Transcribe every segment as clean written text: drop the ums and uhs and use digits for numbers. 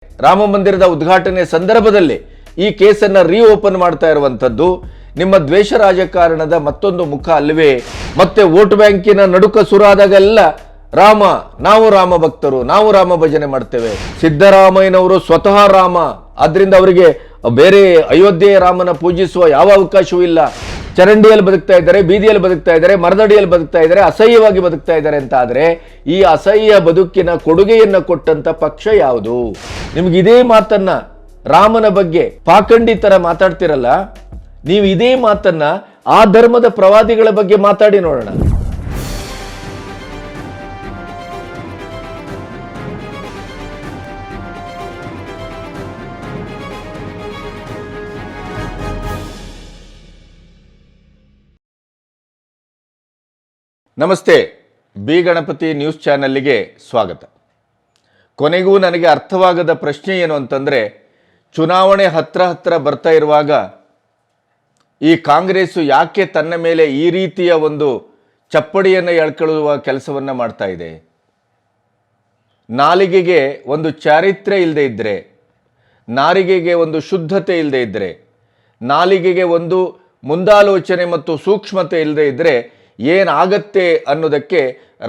ರಾಮ ಮಂದಿರದ ಉದ್ಘಾಟನೆ ಸಂದರ್ಭದಲ್ಲಿ ಈ ಕೇಸನ್ನು ರೀಓಪನ್ ಮಾಡ್ತಾ ಇರುವಂಥದ್ದು ನಿಮ್ಮ ದ್ವೇಷ ರಾಜಕಾರಣದ ಮತ್ತೊಂದು ಮುಖ ಅಲ್ವೇ? ಮತ್ತೆ ವೋಟ್ ಬ್ಯಾಂಕಿನ ನಡುಕ ಸುರಾದಾಗೆಲ್ಲ ನಾವು ರಾಮ ಭಕ್ತರು, ನಾವು ರಾಮ ಭಜನೆ ಮಾಡ್ತೇವೆ. ಸಿದ್ದರಾಮಯ್ಯನವರು ಸ್ವತಃ ರಾಮ, ಆದ್ರಿಂದ ಅವರಿಗೆ ಬೇರೆ ಅಯೋಧ್ಯೆಯ ರಾಮನ ಪೂಜಿಸುವ ಯಾವ ಅವಕಾಶವೂ ಇಲ್ಲ. ಚರಂಡಿಯಲ್ಲಿ ಬದುಕ್ತಾ ಇದ್ದಾರೆ, ಬೀದಿಯಲ್ಲಿ ಬದುಕ್ತಾ ಇದ್ದಾರೆ, ಮರದಡಿಯಲ್ಲಿ ಬದುಕ್ತಾ ಇದ್ದಾರೆ, ಅಸಹ್ಯವಾಗಿ ಬದುಕ್ತಾ ಇದ್ದಾರೆ ಅಂತ ಆದ್ರೆ ಈ ಅಸಹ್ಯ ಬದುಕಿನ ಕೊಡುಗೆಯನ್ನ ಕೊಟ್ಟಂತ ಪಕ್ಷ ಯಾವುದು? ನಿಮ್ಗೆ ಇದೇ ಮಾತನ್ನ ರಾಮನ ಬಗ್ಗೆ ಪಾಖಂಡಿ ತರ ಮಾತಾಡ್ತಿರಲ್ಲ, ನೀವು ಇದೇ ಮಾತನ್ನ ಆ ಧರ್ಮದ ಪ್ರವಾದಿಗಳ ಬಗ್ಗೆ ಮಾತಾಡಿ ನೋಡೋಣ. ನಮಸ್ತೆ, ಬಿ ಗಣಪತಿ ನ್ಯೂಸ್ ಚಾನೆಲ್ಗೆ ಸ್ವಾಗತ. ಕೊನೆಗೂ ನನಗೆ ಅರ್ಥವಾಗದ ಪ್ರಶ್ನೆ ಏನು ಅಂತಂದರೆ, ಚುನಾವಣೆ ಹತ್ರ ಬರ್ತಾ ಇರುವಾಗ ಈ ಕಾಂಗ್ರೆಸ್ಸು ಯಾಕೆ ತನ್ನ ಮೇಲೆ ಈ ರೀತಿಯ ಒಂದು ಚಪ್ಪಡಿಯನ್ನು ಎಳ್ಕೊಳ್ಳುವ ಕೆಲಸವನ್ನು ಮಾಡ್ತಾ ಇದೆ? ನಾಲಿಗೆಗೆ ಒಂದು ಚಾರಿತ್ರ್ಯ ಇಲ್ಲದೆ ಇದ್ದರೆ, ನಾಲಿಗೆಗೆ ಒಂದು ಶುದ್ಧತೆ ಇಲ್ಲದೆ ಇದ್ದರೆ, ನಾಲಿಗೆಗೆ ಒಂದು ಮುಂದಾಲೋಚನೆ ಮತ್ತು ಸೂಕ್ಷ್ಮತೆ ಇಲ್ಲದೆ ಇದ್ದರೆ ಏನಾಗತ್ತೆ ಅನ್ನೋದಕ್ಕೆ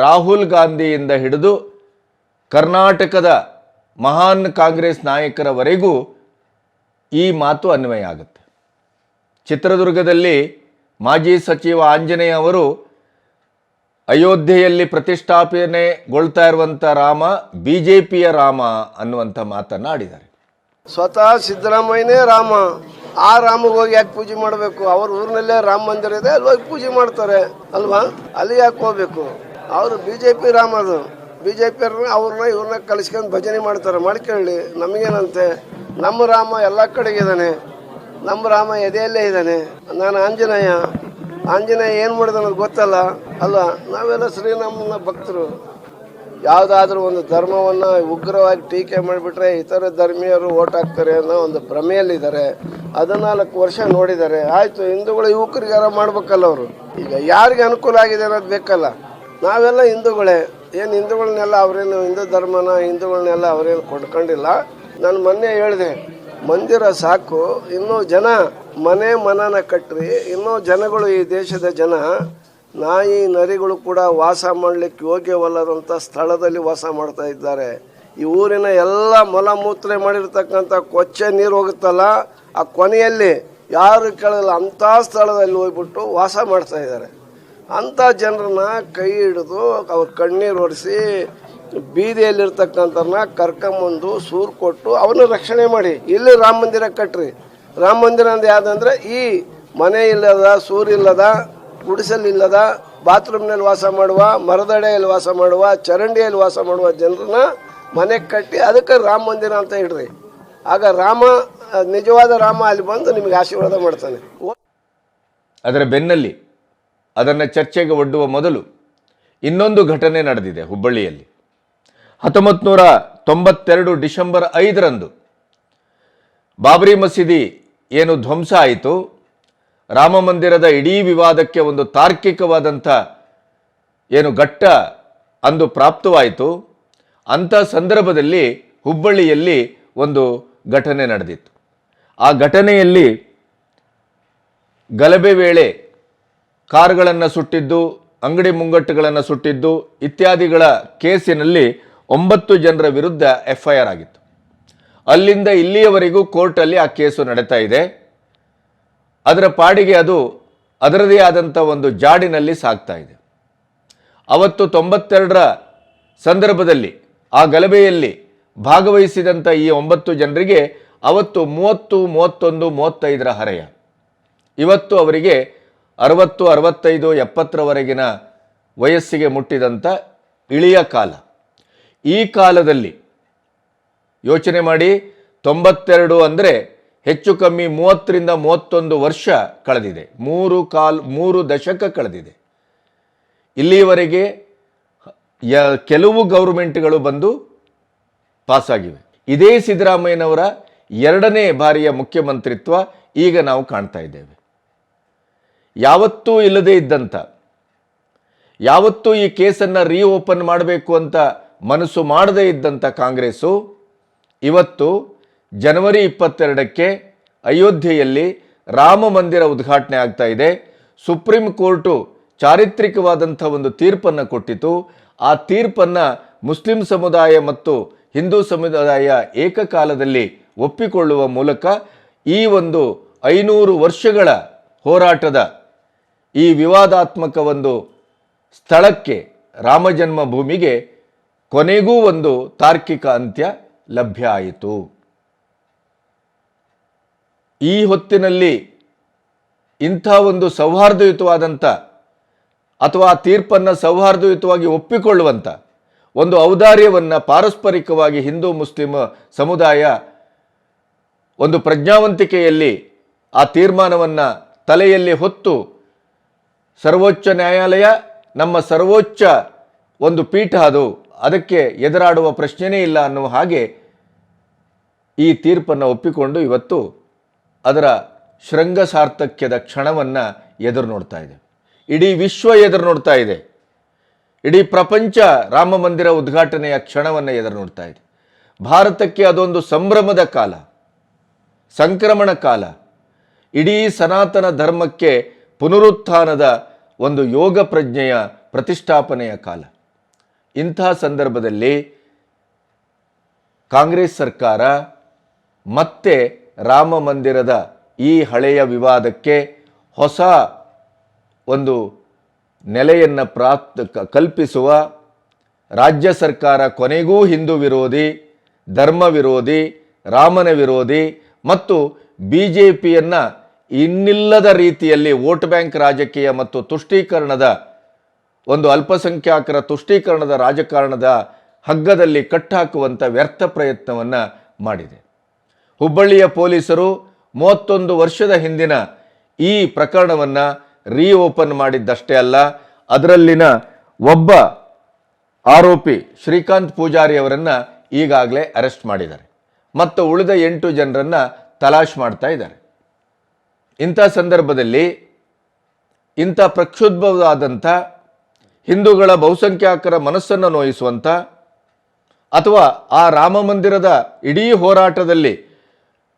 ರಾಹುಲ್ ಗಾಂಧಿಯಿಂದ ಹಿಡಿದು ಕರ್ನಾಟಕದ ಮಹಾನ್ ಕಾಂಗ್ರೆಸ್ ನಾಯಕರವರೆಗೂ ಈ ಮಾತು ಅನ್ವಯ ಆಗುತ್ತೆ. ಚಿತ್ರದುರ್ಗದಲ್ಲಿ ಮಾಜಿ ಸಚಿವ ಆಂಜನೇಯ ಅವರು ಅಯೋಧ್ಯೆಯಲ್ಲಿ ಪ್ರತಿಷ್ಠಾಪನೆಗೊಳ್ತಾ ಇರುವಂಥ ರಾಮ ಬಿಜೆಪಿಯ ರಾಮ ಅನ್ನುವಂಥ ಮಾತನ್ನು ಆಡಿದ್ದಾರೆ. ಸ್ವತಃ ಸಿದ್ದರಾಮಯ್ಯನೇ ರಾಮ, ಆ ರಾಮಗೆ ಹೋಗಿ ಯಾಕೆ ಪೂಜೆ ಮಾಡಬೇಕು? ಅವ್ರ ಊರಿನಲ್ಲೇ ರಾಮ ಮಂದಿರ ಇದೆ, ಅಲ್ಲಿ ಹೋಗಿ ಪೂಜೆ ಮಾಡ್ತಾರೆ ಅಲ್ವಾ? ಅಲ್ಲಿ ಯಾಕೆ ಹೋಗ್ಬೇಕು? ಅವರು ಬಿಜೆಪಿ ರಾಮ, ಅದು ಬಿಜೆಪಿ ಅವ್ರನ್ನ ಇವ್ರನ್ನ ಕಲಿಸ್ಕೊಂಡು ಭಜನೆ ಮಾಡ್ತಾರೆ. ಮಾಡ್ಕೊಳ್ಳಿ, ನಮಗೇನಂತೆ? ನಮ್ಮ ರಾಮ ಎಲ್ಲ ಕಡೆಗಿದ್ದಾನೆ, ನಮ್ಮ ರಾಮ ಎದೆಯಲ್ಲೇ ಇದ್ದಾನೆ. ನಾನು ಆಂಜನೇಯ ಏನು ಮಾಡಿದ ಅನ್ನೋದು ಗೊತ್ತಲ್ಲ ಅಲ್ವಾ? ನಾವೆಲ್ಲ ಶ್ರೀರಾಮನ ಭಕ್ತರು. ಯಾವುದಾದ್ರೂ ಒಂದು ಧರ್ಮವನ್ನು ಉಗ್ರವಾಗಿ ಟೀಕೆ ಮಾಡಿಬಿಟ್ರೆ ಇತರ ಧರ್ಮೀಯರು ಓಟ್ ಹಾಕ್ತಾರೆ ಅನ್ನೋ ಒಂದು ಭ್ರಮೆಯಲ್ಲಿದ್ದಾರೆ. 14 ವರ್ಷ ನೋಡಿದ್ದಾರೆ. ಆಯಿತು, ಹಿಂದೂಗಳು ಯುವಕರಿಗಾರ ಮಾಡ್ಬೇಕಲ್ಲ ಅವರು. ಈಗ ಯಾರಿಗೆ ಅನುಕೂಲ ಆಗಿದೆ ಅನ್ನೋದು ಬೇಕಲ್ಲ. ನಾವೆಲ್ಲ ಹಿಂದೂಗಳೇ. ಏನು ಹಿಂದೂಗಳನ್ನೆಲ್ಲ ಅವರೇನು ಹಿಂದೂ ಧರ್ಮನ ಹಿಂದೂಗಳನ್ನೆಲ್ಲ ಅವರೇನು ಕೊಂಡ್ಕೊಂಡಿಲ್ಲ. ನಾನು ಮೊನ್ನೆ ಹೇಳಿದೆ, ಮಂದಿರ ಸಾಕು, ಇನ್ನೂ ಜನ ಮನನ ಕಟ್ಟ್ರಿ. ಇನ್ನೂ ಜನಗಳು, ಈ ದೇಶದ ಜನ ನಾಯಿ ನರಿಗಳು ಕೂಡ ವಾಸ ಮಾಡಲಿಕ್ಕೆ ಯೋಗ್ಯವಲ್ಲದಂಥ ಸ್ಥಳದಲ್ಲಿ ವಾಸ ಮಾಡ್ತಾ ಇದ್ದಾರೆ. ಈ ಊರಿನ ಎಲ್ಲ ಮಲಮೂತ್ರ ಮಾಡಿರ್ತಕ್ಕಂಥ ಕೊಚ್ಚೆ ನೀರು ಹೋಗುತ್ತಲ್ಲ, ಆ ಕೊನೆಯಲ್ಲಿ ಯಾರು ಕೇಳಲ್ಲ ಅಂಥ ಸ್ಥಳದಲ್ಲಿ ಹೋಗ್ಬಿಟ್ಟು ವಾಸ ಮಾಡ್ತಾ ಇದ್ದಾರೆ. ಅಂಥ ಜನರನ್ನ ಕೈ ಹಿಡಿದು ಅವ್ರ ಕಣ್ಣೀರು ಒರೆಸಿ ಬೀದಿಯಲ್ಲಿರ್ತಕ್ಕಂಥವ್ರನ್ನ ಕರ್ಕೊಂಬಂದು ಸೂರು ಕೊಟ್ಟು ಅವನ್ನ ರಕ್ಷಣೆ ಮಾಡಿ ಇಲ್ಲಿ ರಾಮ ಮಂದಿರ ಕಟ್ಟ್ರಿ. ರಾಮ ಮಂದಿರ ಅಂದ್ರೆ ಯಾವುದಂದ್ರೆ ಈ ಮನೆ ಇಲ್ಲದ, ಸೂರಿಲ್ಲದ, ಗುಡಿಸಲಿಲ್ಲದ, ಬಾತ್ರೂಮ್ನಲ್ಲಿ ವಾಸ ಮಾಡುವ, ಮರದಡೆಯಲ್ಲಿ ವಾಸ ಮಾಡುವ, ಚರಂಡಿಯಲ್ಲಿ ವಾಸ ಮಾಡುವ ಜನರನ್ನ ಮನೆ ಕಟ್ಟಿ ಅದಕ್ಕೆ ರಾಮ ಮಂದಿರ ಅಂತ ಇಡ್ರಿ. ಆಗ ರಾಮ, ನಿಜವಾದ ರಾಮ ಅಲ್ಲಿ ಬಂದು ನಿಮಗೆ ಆಶೀರ್ವಾದ ಮಾಡ್ತಾನೆ. ಅದರ ಬೆನ್ನಲ್ಲಿ ಅದನ್ನು ಚರ್ಚೆಗೆ ಒಡ್ಡುವ ಮೊದಲು ಇನ್ನೊಂದು ಘಟನೆ ನಡೆದಿದೆ ಹುಬ್ಬಳ್ಳಿಯಲ್ಲಿ. 1992 ಡಿಸೆಂಬರ್ 5ರಂದು ಬಾಬರಿ ಮಸೀದಿ ಏನು ಧ್ವಂಸ ಆಯಿತು, ರಾಮ ಮಂದಿರದ ಇಡೀ ವಿವಾದಕ್ಕೆ ಒಂದು ತಾರ್ಕಿಕವಾದಂಥ ಏನು ಘಟ್ಟ ಅಂದು ಪ್ರಾಪ್ತವಾಯಿತು. ಅಂಥ ಸಂದರ್ಭದಲ್ಲಿ ಹುಬ್ಬಳ್ಳಿಯಲ್ಲಿ ಒಂದು ಘಟನೆ ನಡೆದಿತ್ತು. ಆ ಘಟನೆಯಲ್ಲಿ ಗಲಭೆ ವೇಳೆ ಕಾರುಗಳನ್ನು ಸುಟ್ಟಿದ್ದು, ಅಂಗಡಿ ಮುಂಗಟ್ಟುಗಳನ್ನು ಸುಟ್ಟಿದ್ದು ಇತ್ಯಾದಿಗಳ ಕೇಸಿನಲ್ಲಿ 9 ಜನರ ವಿರುದ್ಧ FIR ಆಗಿತ್ತು. ಅಲ್ಲಿಂದ ಇಲ್ಲಿಯವರೆಗೂ ಕೋರ್ಟಲ್ಲಿ ಆ ಕೇಸು ನಡೀತಾ ಇದೆ. ಅದರ ಪಾಡಿಗೆ ಅದು ಅದರದೇ ಆದಂಥ ಒಂದು ಜಾಡಿನಲ್ಲಿ ಸಾಗ್ತಾ ಇದೆ. ಅವತ್ತು 92ರ ಸಂದರ್ಭದಲ್ಲಿ ಆ ಗಲಭೆಯಲ್ಲಿ ಭಾಗವಹಿಸಿದಂಥ ಈ 9 ಜನರಿಗೆ ಅವತ್ತು 30, 31, 35ರ ಹರೆಯ. ಇವತ್ತು ಅವರಿಗೆ 60, 65, 70ರವರೆಗಿನ ವಯಸ್ಸಿಗೆ ಮುಟ್ಟಿದಂಥ ಇಳಿಯ ಕಾಲ. ಈ ಕಾಲದಲ್ಲಿ ಯೋಚನೆ ಮಾಡಿ, 92 ಅಂದರೆ ಹೆಚ್ಚು ಕಮ್ಮಿ 30ರಿಂದ 31 ವರ್ಷ ಕಳೆದಿದೆ. 3 ದಶಕ ಕಳೆದಿದೆ. ಇಲ್ಲಿಯವರೆಗೆ ಕೆಲವು ಗೌರ್ಮೆಂಟ್ಗಳು ಬಂದು ಪಾಸಾಗಿವೆ. ಇದೇ ಸಿದ್ದರಾಮಯ್ಯನವರ 2ನೇ ಬಾರಿಯ ಮುಖ್ಯಮಂತ್ರಿತ್ವ ಈಗ ನಾವು ಕಾಣ್ತಾ ಇದ್ದೇವೆ. ಯಾವತ್ತೂ ಇಲ್ಲದೇ ಇದ್ದಂಥ, ಯಾವತ್ತೂ ಈ ಕೇಸನ್ನು ರೀಓಪನ್ ಮಾಡಬೇಕು ಅಂತ ಮನಸ್ಸು ಮಾಡದೇ ಇದ್ದಂಥ ಕಾಂಗ್ರೆಸ್ಸು ಇವತ್ತು ಜನವರಿ 22ಕ್ಕೆ ಅಯೋಧ್ಯೆಯಲ್ಲಿ ರಾಮ ಮಂದಿರ ಉದ್ಘಾಟನೆ ಆಗ್ತಾ ಇದೆ. ಸುಪ್ರೀಂ ಕೋರ್ಟು ಚಾರಿತ್ರಿಕವಾದಂಥ ಒಂದು ತೀರ್ಪನ್ನು ಕೊಟ್ಟಿತು. ಆ ತೀರ್ಪನ್ನು ಮುಸ್ಲಿಂ ಸಮುದಾಯ ಮತ್ತು ಹಿಂದೂ ಸಮುದಾಯ ಏಕಕಾಲದಲ್ಲಿ ಒಪ್ಪಿಕೊಳ್ಳುವ ಮೂಲಕ ಈ ಒಂದು 500 ವರ್ಷಗಳ ಹೋರಾಟದ ಈ ವಿವಾದಾತ್ಮಕ ಒಂದು ಸ್ಥಳಕ್ಕೆ, ರಾಮ ಜನ್ಮಭೂಮಿಗೆ ಕೊನೆಗೂ ಒಂದು ತಾರ್ಕಿಕ ಅಂತ್ಯ ಲಭ್ಯ ಆಯಿತು. ಈ ಹೊತ್ತಿನಲ್ಲಿ ಇಂಥ ಒಂದು ಸೌಹಾರ್ದಯುತವಾದಂಥ ಅಥವಾ ಆ ತೀರ್ಪನ್ನು ಸೌಹಾರ್ದಯುತವಾಗಿ ಒಪ್ಪಿಕೊಳ್ಳುವಂಥ ಒಂದು ಔದಾರ್ಯವನ್ನು ಪಾರಸ್ಪರಿಕವಾಗಿ ಹಿಂದೂ ಮುಸ್ಲಿಂ ಸಮುದಾಯ ಒಂದು ಪ್ರಜ್ಞಾವಂತಿಕೆಯಲ್ಲಿ ಆ ತೀರ್ಮಾನವನ್ನು ತಲೆಯಲ್ಲಿ ಹೊತ್ತು ಸರ್ವೋಚ್ಚ ನ್ಯಾಯಾಲಯ ನಮ್ಮ ಸರ್ವೋಚ್ಚ ಒಂದು ಪೀಠ, ಅದಕ್ಕೆ ಎದುರಾಡುವ ಪ್ರಶ್ನೆಯೇ ಇಲ್ಲ ಅನ್ನುವ ಹಾಗೆ ಈ ತೀರ್ಪನ್ನು ಒಪ್ಪಿಕೊಂಡು ಇವತ್ತು ಅದರ ಶೃಂಗ ಸಾರ್ಥಕ್ಯದ ಕ್ಷಣವನ್ನು ಎದುರು ನೋಡ್ತಾ ಇದೆ. ಇಡೀ ವಿಶ್ವ ಎದುರು ನೋಡ್ತಾ ಇದೆ. ಇಡೀ ಪ್ರಪಂಚ ರಾಮ ಮಂದಿರ ಉದ್ಘಾಟನೆಯ ಕ್ಷಣವನ್ನು ಎದುರು ನೋಡ್ತಾ ಇದೆ. ಭಾರತಕ್ಕೆ ಅದೊಂದು ಸಂಭ್ರಮದ ಕಾಲ, ಸಂಕ್ರಮಣ ಕಾಲ, ಇಡೀ ಸನಾತನ ಧರ್ಮಕ್ಕೆ ಪುನರುತ್ಥಾನದ ಒಂದು ಯೋಗ ಪ್ರಜ್ಞೆಯ ಪ್ರತಿಷ್ಠಾಪನೆಯ ಕಾಲ. ಇಂಥ ಸಂದರ್ಭದಲ್ಲಿ ಕಾಂಗ್ರೆಸ್ ಸರ್ಕಾರ ಮತ್ತೆ ರಾಮ ಮಂದಿರದ ಈ ಹಳೆಯ ವಿವಾದಕ್ಕೆ ಹೊಸ ಒಂದು ನೆಲೆಯನ್ನು ಕಲ್ಪಿಸುವ, ರಾಜ್ಯ ಸರ್ಕಾರ ಕೊನೆಗೂ ಹಿಂದೂ ವಿರೋಧಿ, ಧರ್ಮ ವಿರೋಧಿ, ರಾಮನ ವಿರೋಧಿ ಮತ್ತು BJPಯನ್ನು ಇನ್ನಿಲ್ಲದ ರೀತಿಯಲ್ಲಿ ವೋಟ್ ಬ್ಯಾಂಕ್ ರಾಜಕೀಯ ಮತ್ತು ತುಷ್ಟೀಕರಣದ ಒಂದು ಅಲ್ಪಸಂಖ್ಯಾತರ ತುಷ್ಟೀಕರಣದ ರಾಜಕಾರಣದ ಹಗ್ಗದಲ್ಲಿ ಕಟ್ಟಾಕುವಂಥ ವ್ಯರ್ಥ ಪ್ರಯತ್ನವನ್ನು ಮಾಡಿದೆ. ಹುಬ್ಬಳ್ಳಿಯ ಪೊಲೀಸರು 31 ವರ್ಷದ ಹಿಂದಿನ ಈ ಪ್ರಕರಣವನ್ನು ರೀಓಪನ್ ಮಾಡಿದ್ದಷ್ಟೇ ಅಲ್ಲ, ಅದರಲ್ಲಿನ ಒಬ್ಬ ಆರೋಪಿ ಶ್ರೀಕಾಂತ್ ಪೂಜಾರಿ ಅವರನ್ನು ಈಗಾಗಲೇ ಅರೆಸ್ಟ್ ಮಾಡಿದ್ದಾರೆ ಮತ್ತು ಉಳಿದ 8 ಜನರನ್ನು ತಲಾಶ್ ಮಾಡ್ತಾ ಇದ್ದಾರೆ. ಇಂಥ ಸಂದರ್ಭದಲ್ಲಿ ಇಂಥ ಪ್ರಕ್ಷುಬ್ಧವಾದಂಥ ಹಿಂದೂಗಳ ಬಹುಸಂಖ್ಯಾತರ ಮನಸ್ಸನ್ನು ನೋಯಿಸುವಂಥ ಅಥವಾ ಆ ರಾಮ ಮಂದಿರದ ಇಡೀ ಹೋರಾಟದಲ್ಲಿ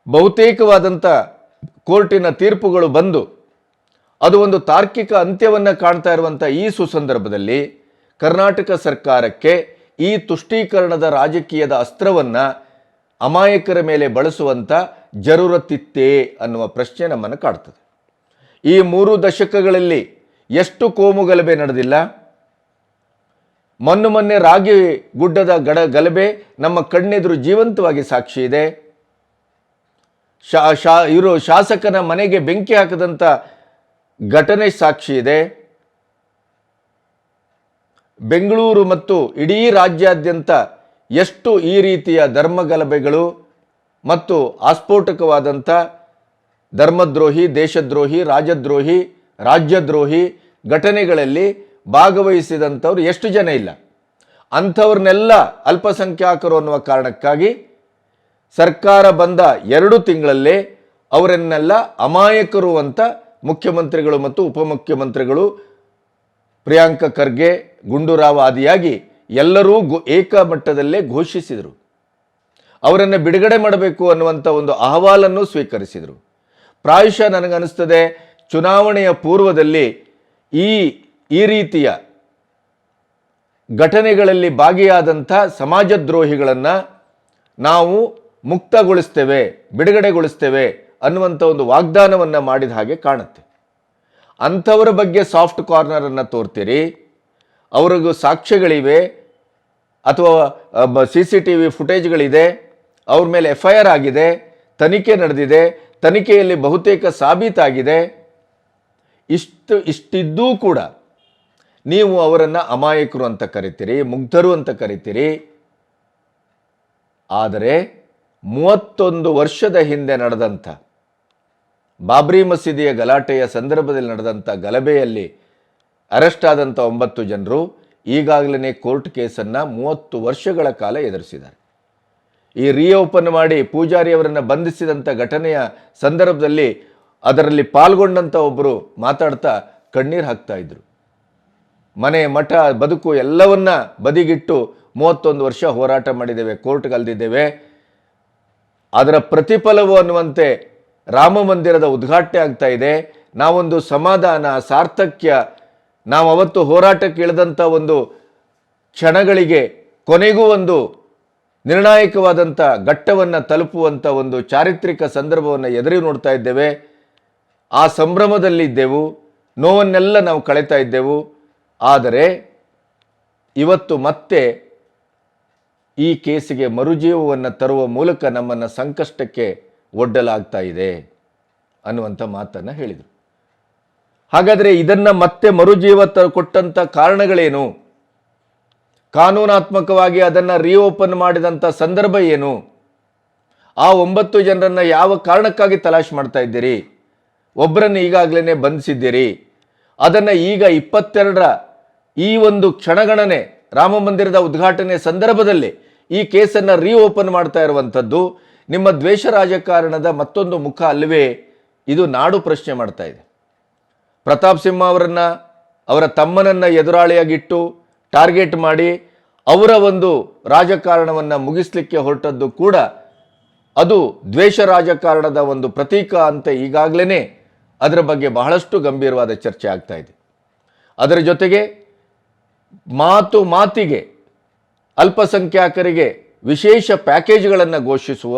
ಬಹುತೇಕವಾದಂಥ ಕೋರ್ಟಿನ ತೀರ್ಪುಗಳು ಬಂದು ಅದು ಒಂದು ತಾರ್ಕಿಕ ಅಂತ್ಯವನ್ನು ಕಾಣ್ತಾ ಇರುವಂಥ ಈ ಸುಸಂದರ್ಭದಲ್ಲಿ ಕರ್ನಾಟಕ ಸರ್ಕಾರಕ್ಕೆ ಈ ತುಷ್ಟೀಕರಣದ ರಾಜಕೀಯದ ಅಸ್ತ್ರವನ್ನು ಅಮಾಯಕರ ಮೇಲೆ ಬಳಸುವಂಥ ಜರೂರತ್ತಿತ್ತೇ ಅನ್ನುವ ಪ್ರಶ್ನೆ ನಮ್ಮನ್ನು ಕಾಡ್ತದೆ. ಈ 3 ದಶಕಗಳಲ್ಲಿ ಎಷ್ಟು ಕೋಮುಗಲಭೆ ನಡೆದಿಲ್ಲ? ಮೊನ್ನೆ ರಾಗಿ ಗುಡ್ಡದ ಗಲಭೆ ನಮ್ಮ ಕಣ್ಣೆದುರು ಜೀವಂತವಾಗಿ ಸಾಕ್ಷಿ ಇದೆ. ಇವರು ಶಾಸಕನ ಮನೆಗೆ ಬೆಂಕಿ ಹಾಕದಂಥ ಘಟನೆ ಸಾಕ್ಷಿ ಇದೆ. ಬೆಂಗಳೂರು ಮತ್ತು ಇಡೀ ರಾಜ್ಯಾದ್ಯಂತ ಎಷ್ಟು ಈ ರೀತಿಯ ಧರ್ಮಗಲಭೆಗಳು ಮತ್ತು ಆಸ್ಫೋಟಕವಾದಂಥ ಧರ್ಮದ್ರೋಹಿ, ದೇಶದ್ರೋಹಿ, ರಾಜದ್ರೋಹಿ, ರಾಜ್ಯದ್ರೋಹಿ ಘಟನೆಗಳಲ್ಲಿ ಭಾಗವಹಿಸಿದಂಥವ್ರು ಎಷ್ಟು ಜನ ಇಲ್ಲ? ಅಂಥವ್ರನ್ನೆಲ್ಲ ಅಲ್ಪಸಂಖ್ಯಾತರು ಅನ್ನುವ ಕಾರಣಕ್ಕಾಗಿ ಸರ್ಕಾರ ಬಂದ 2 ತಿಂಗಳಲ್ಲೇ ಅವರನ್ನೆಲ್ಲ ಅಮಾಯಕರು ಅಂತ ಮುಖ್ಯಮಂತ್ರಿಗಳು ಮತ್ತು ಉಪಮುಖ್ಯಮಂತ್ರಿಗಳು, ಪ್ರಿಯಾಂಕ ಖರ್ಗೆ, ಗುಂಡೂರಾವ್ ಆದಿಯಾಗಿ ಎಲ್ಲರೂ ಏಕಮಟ್ಟದಲ್ಲೇ ಘೋಷಿಸಿದರು. ಅವರನ್ನು ಬಿಡುಗಡೆ ಮಾಡಬೇಕು ಅನ್ನುವಂಥ ಒಂದು ಅಹವಾಲನ್ನು ಸ್ವೀಕರಿಸಿದರು. ಪ್ರಾಯಶಃ ನನಗನ್ನಿಸ್ತದೆ ಚುನಾವಣೆಯ ಪೂರ್ವದಲ್ಲಿ ಈ ರೀತಿಯ ಘಟನೆಗಳಲ್ಲಿ ಭಾಗಿಯಾದಂಥ ಸಮಾಜದ್ರೋಹಿಗಳನ್ನು ನಾವು ಮುಕ್ತಗೊಳಿಸ್ತೇವೆ, ಬಿಡುಗಡೆಗೊಳಿಸ್ತೇವೆ ಅನ್ನುವಂಥ ಒಂದು ವಾಗ್ದಾನವನ್ನು ಮಾಡಿದ ಹಾಗೆ ಕಾಣುತ್ತೆ. ಅಂಥವರ ಬಗ್ಗೆ ಸಾಫ್ಟ್ ಕಾರ್ನರನ್ನು ತೋರ್ತೀರಿ, ಅವ್ರಿಗೂ ಸಾಕ್ಷ್ಯಗಳಿವೆ ಅಥವಾ CCTV ಫುಟೇಜ್ಗಳಿದೆ, ಅವ್ರ ಮೇಲೆ FIR ಆಗಿದೆ, ತನಿಖೆ ನಡೆದಿದೆ, ತನಿಖೆಯಲ್ಲಿ ಬಹುತೇಕ ಸಾಬೀತಾಗಿದೆ. ಇಷ್ಟಿದ್ದೂ ಕೂಡ ನೀವು ಅವರನ್ನು ಅಮಾಯಕರು ಅಂತ ಕರಿತೀರಿ, ಮುಗ್ಧರು ಅಂತ ಕರಿತೀರಿ. ಆದರೆ 31 ವರ್ಷದ ಹಿಂದೆ ನಡೆದಂಥ ಬಾಬ್ರಿ ಮಸೀದಿಯ ಗಲಾಟೆಯ ಸಂದರ್ಭದಲ್ಲಿ ನಡೆದಂಥ ಗಲಭೆಯಲ್ಲಿ ಅರೆಸ್ಟ್ ಆದಂಥ 9 ಜನರು ಈಗಾಗಲೇ ಕೋರ್ಟ್ ಕೇಸನ್ನು 30 ವರ್ಷಗಳ ಕಾಲ ಎದುರಿಸಿದ್ದಾರೆ. ಈ ರೀಓಪನ್ ಮಾಡಿ ಪೂಜಾರಿ ಅವರನ್ನು ಬಂಧಿಸಿದಂಥ ಘಟನೆಯ ಸಂದರ್ಭದಲ್ಲಿ ಅದರಲ್ಲಿ ಪಾಲ್ಗೊಂಡಂಥ ಒಬ್ಬರು ಮಾತಾಡ್ತಾ ಕಣ್ಣೀರು ಹಾಕ್ತಾ ಇದ್ರು. ಮನೆ, ಮಠ, ಬದುಕು ಎಲ್ಲವನ್ನ ಬದಿಗಿಟ್ಟು 31 ವರ್ಷ ಹೋರಾಟ ಮಾಡಿದ್ದೇವೆ, ಕೋರ್ಟ್ಗೆ ಅಲ್ದಿದ್ದೇವೆ, ಅದರ ಪ್ರತಿಫಲವು ಅನ್ನುವಂತೆ ರಾಮ ಮಂದಿರದ ಉದ್ಘಾಟನೆ ಆಗ್ತಾ ಇದೆ. ನಾವೊಂದು ಸಮಾಧಾನ, ಸಾರ್ಥಕ್ಯ, ನಾವು ಅವತ್ತು ಹೋರಾಟಕ್ಕೆ ಇಳಿದಂಥ ಒಂದು ಕ್ಷಣಗಳಿಗೆ ಕೊನೆಗೂ ಒಂದು ನಿರ್ಣಾಯಕವಾದಂಥ ಘಟ್ಟವನ್ನು ತಲುಪುವಂಥ ಒಂದು ಚಾರಿತ್ರಿಕ ಸಂದರ್ಭವನ್ನು ಎದುರು ನೋಡ್ತಾ ಇದ್ದೇವೆ. ಆ ಸಂಭ್ರಮದಲ್ಲಿದ್ದೆವು, ನೋವನ್ನೆಲ್ಲ ನಾವು ಕಳೀತಾ ಇದ್ದೆವು. ಆದರೆ ಇವತ್ತು ಮತ್ತೆ ಈ ಕೇಸಿಗೆ ಮರುಜೀವವನ್ನು ತರುವ ಮೂಲಕ ನಮ್ಮನ್ನು ಸಂಕಷ್ಟಕ್ಕೆ ಒಡ್ಡಲಾಗ್ತಾ ಇದೆ ಅನ್ನುವಂಥ ಮಾತನ್ನು ಹೇಳಿದರು. ಹಾಗಾದರೆ ಇದನ್ನು ಮತ್ತೆ ಮರುಜೀವ ಕೊಟ್ಟಂಥ ಕಾರಣಗಳೇನು? ಕಾನೂನಾತ್ಮಕವಾಗಿ ಅದನ್ನು ರೀಓಪನ್ ಮಾಡಿದಂಥ ಸಂದರ್ಭ ಏನು? ಆ 9 ಜನರನ್ನು ಯಾವ ಕಾರಣಕ್ಕಾಗಿ ತಲಾಶ್ ಮಾಡ್ತಾ ಇದ್ದೀರಿ? ಒಬ್ಬರನ್ನು ಈಗಾಗಲೇ ಬಂಧಿಸಿದ್ದೀರಿ. ಅದನ್ನು ಈಗ 22ರ ಈ ಒಂದು ಕ್ಷಣಗಣನೆ ರಾಮ ಮಂದಿರದ ಉದ್ಘಾಟನೆ ಸಂದರ್ಭದಲ್ಲಿ ಈ ಕೇಸನ್ನು ರೀಓಪನ್ ಮಾಡ್ತಾ ಇರುವಂಥದ್ದು ನಿಮ್ಮ ದ್ವೇಷ ರಾಜಕಾರಣದ ಮತ್ತೊಂದು ಮುಖ ಅಲ್ಲವೇ? ಇದು ನಾಡು ಪ್ರಶ್ನೆ ಮಾಡ್ತಾ ಇದೆ. ಪ್ರತಾಪ್ ಸಿಂಹ ಅವರನ್ನು, ಅವರ ತಮ್ಮನನ್ನು ಎದುರಾಳಿಯಾಗಿಟ್ಟು ಟಾರ್ಗೆಟ್ ಮಾಡಿ ಅವರ ಒಂದು ರಾಜಕಾರಣವನ್ನು ಮುಗಿಸ್ಲಿಕ್ಕೆ ಹೊರಟದ್ದು ಕೂಡ ಅದು ದ್ವೇಷ ರಾಜಕಾರಣದ ಒಂದು ಪ್ರತೀಕ ಅಂತ ಈಗಾಗಲೇ ಅದರ ಬಗ್ಗೆ ಬಹಳಷ್ಟು ಗಂಭೀರವಾದ ಚರ್ಚೆ ಆಗ್ತಾ ಇದೆ. ಅದರ ಜೊತೆಗೆ ಮಾತಿಗೆ ಅಲ್ಪಸಂಖ್ಯಾತರಿಗೆ ವಿಶೇಷ ಪ್ಯಾಕೇಜ್ಗಳನ್ನು ಘೋಷಿಸುವ,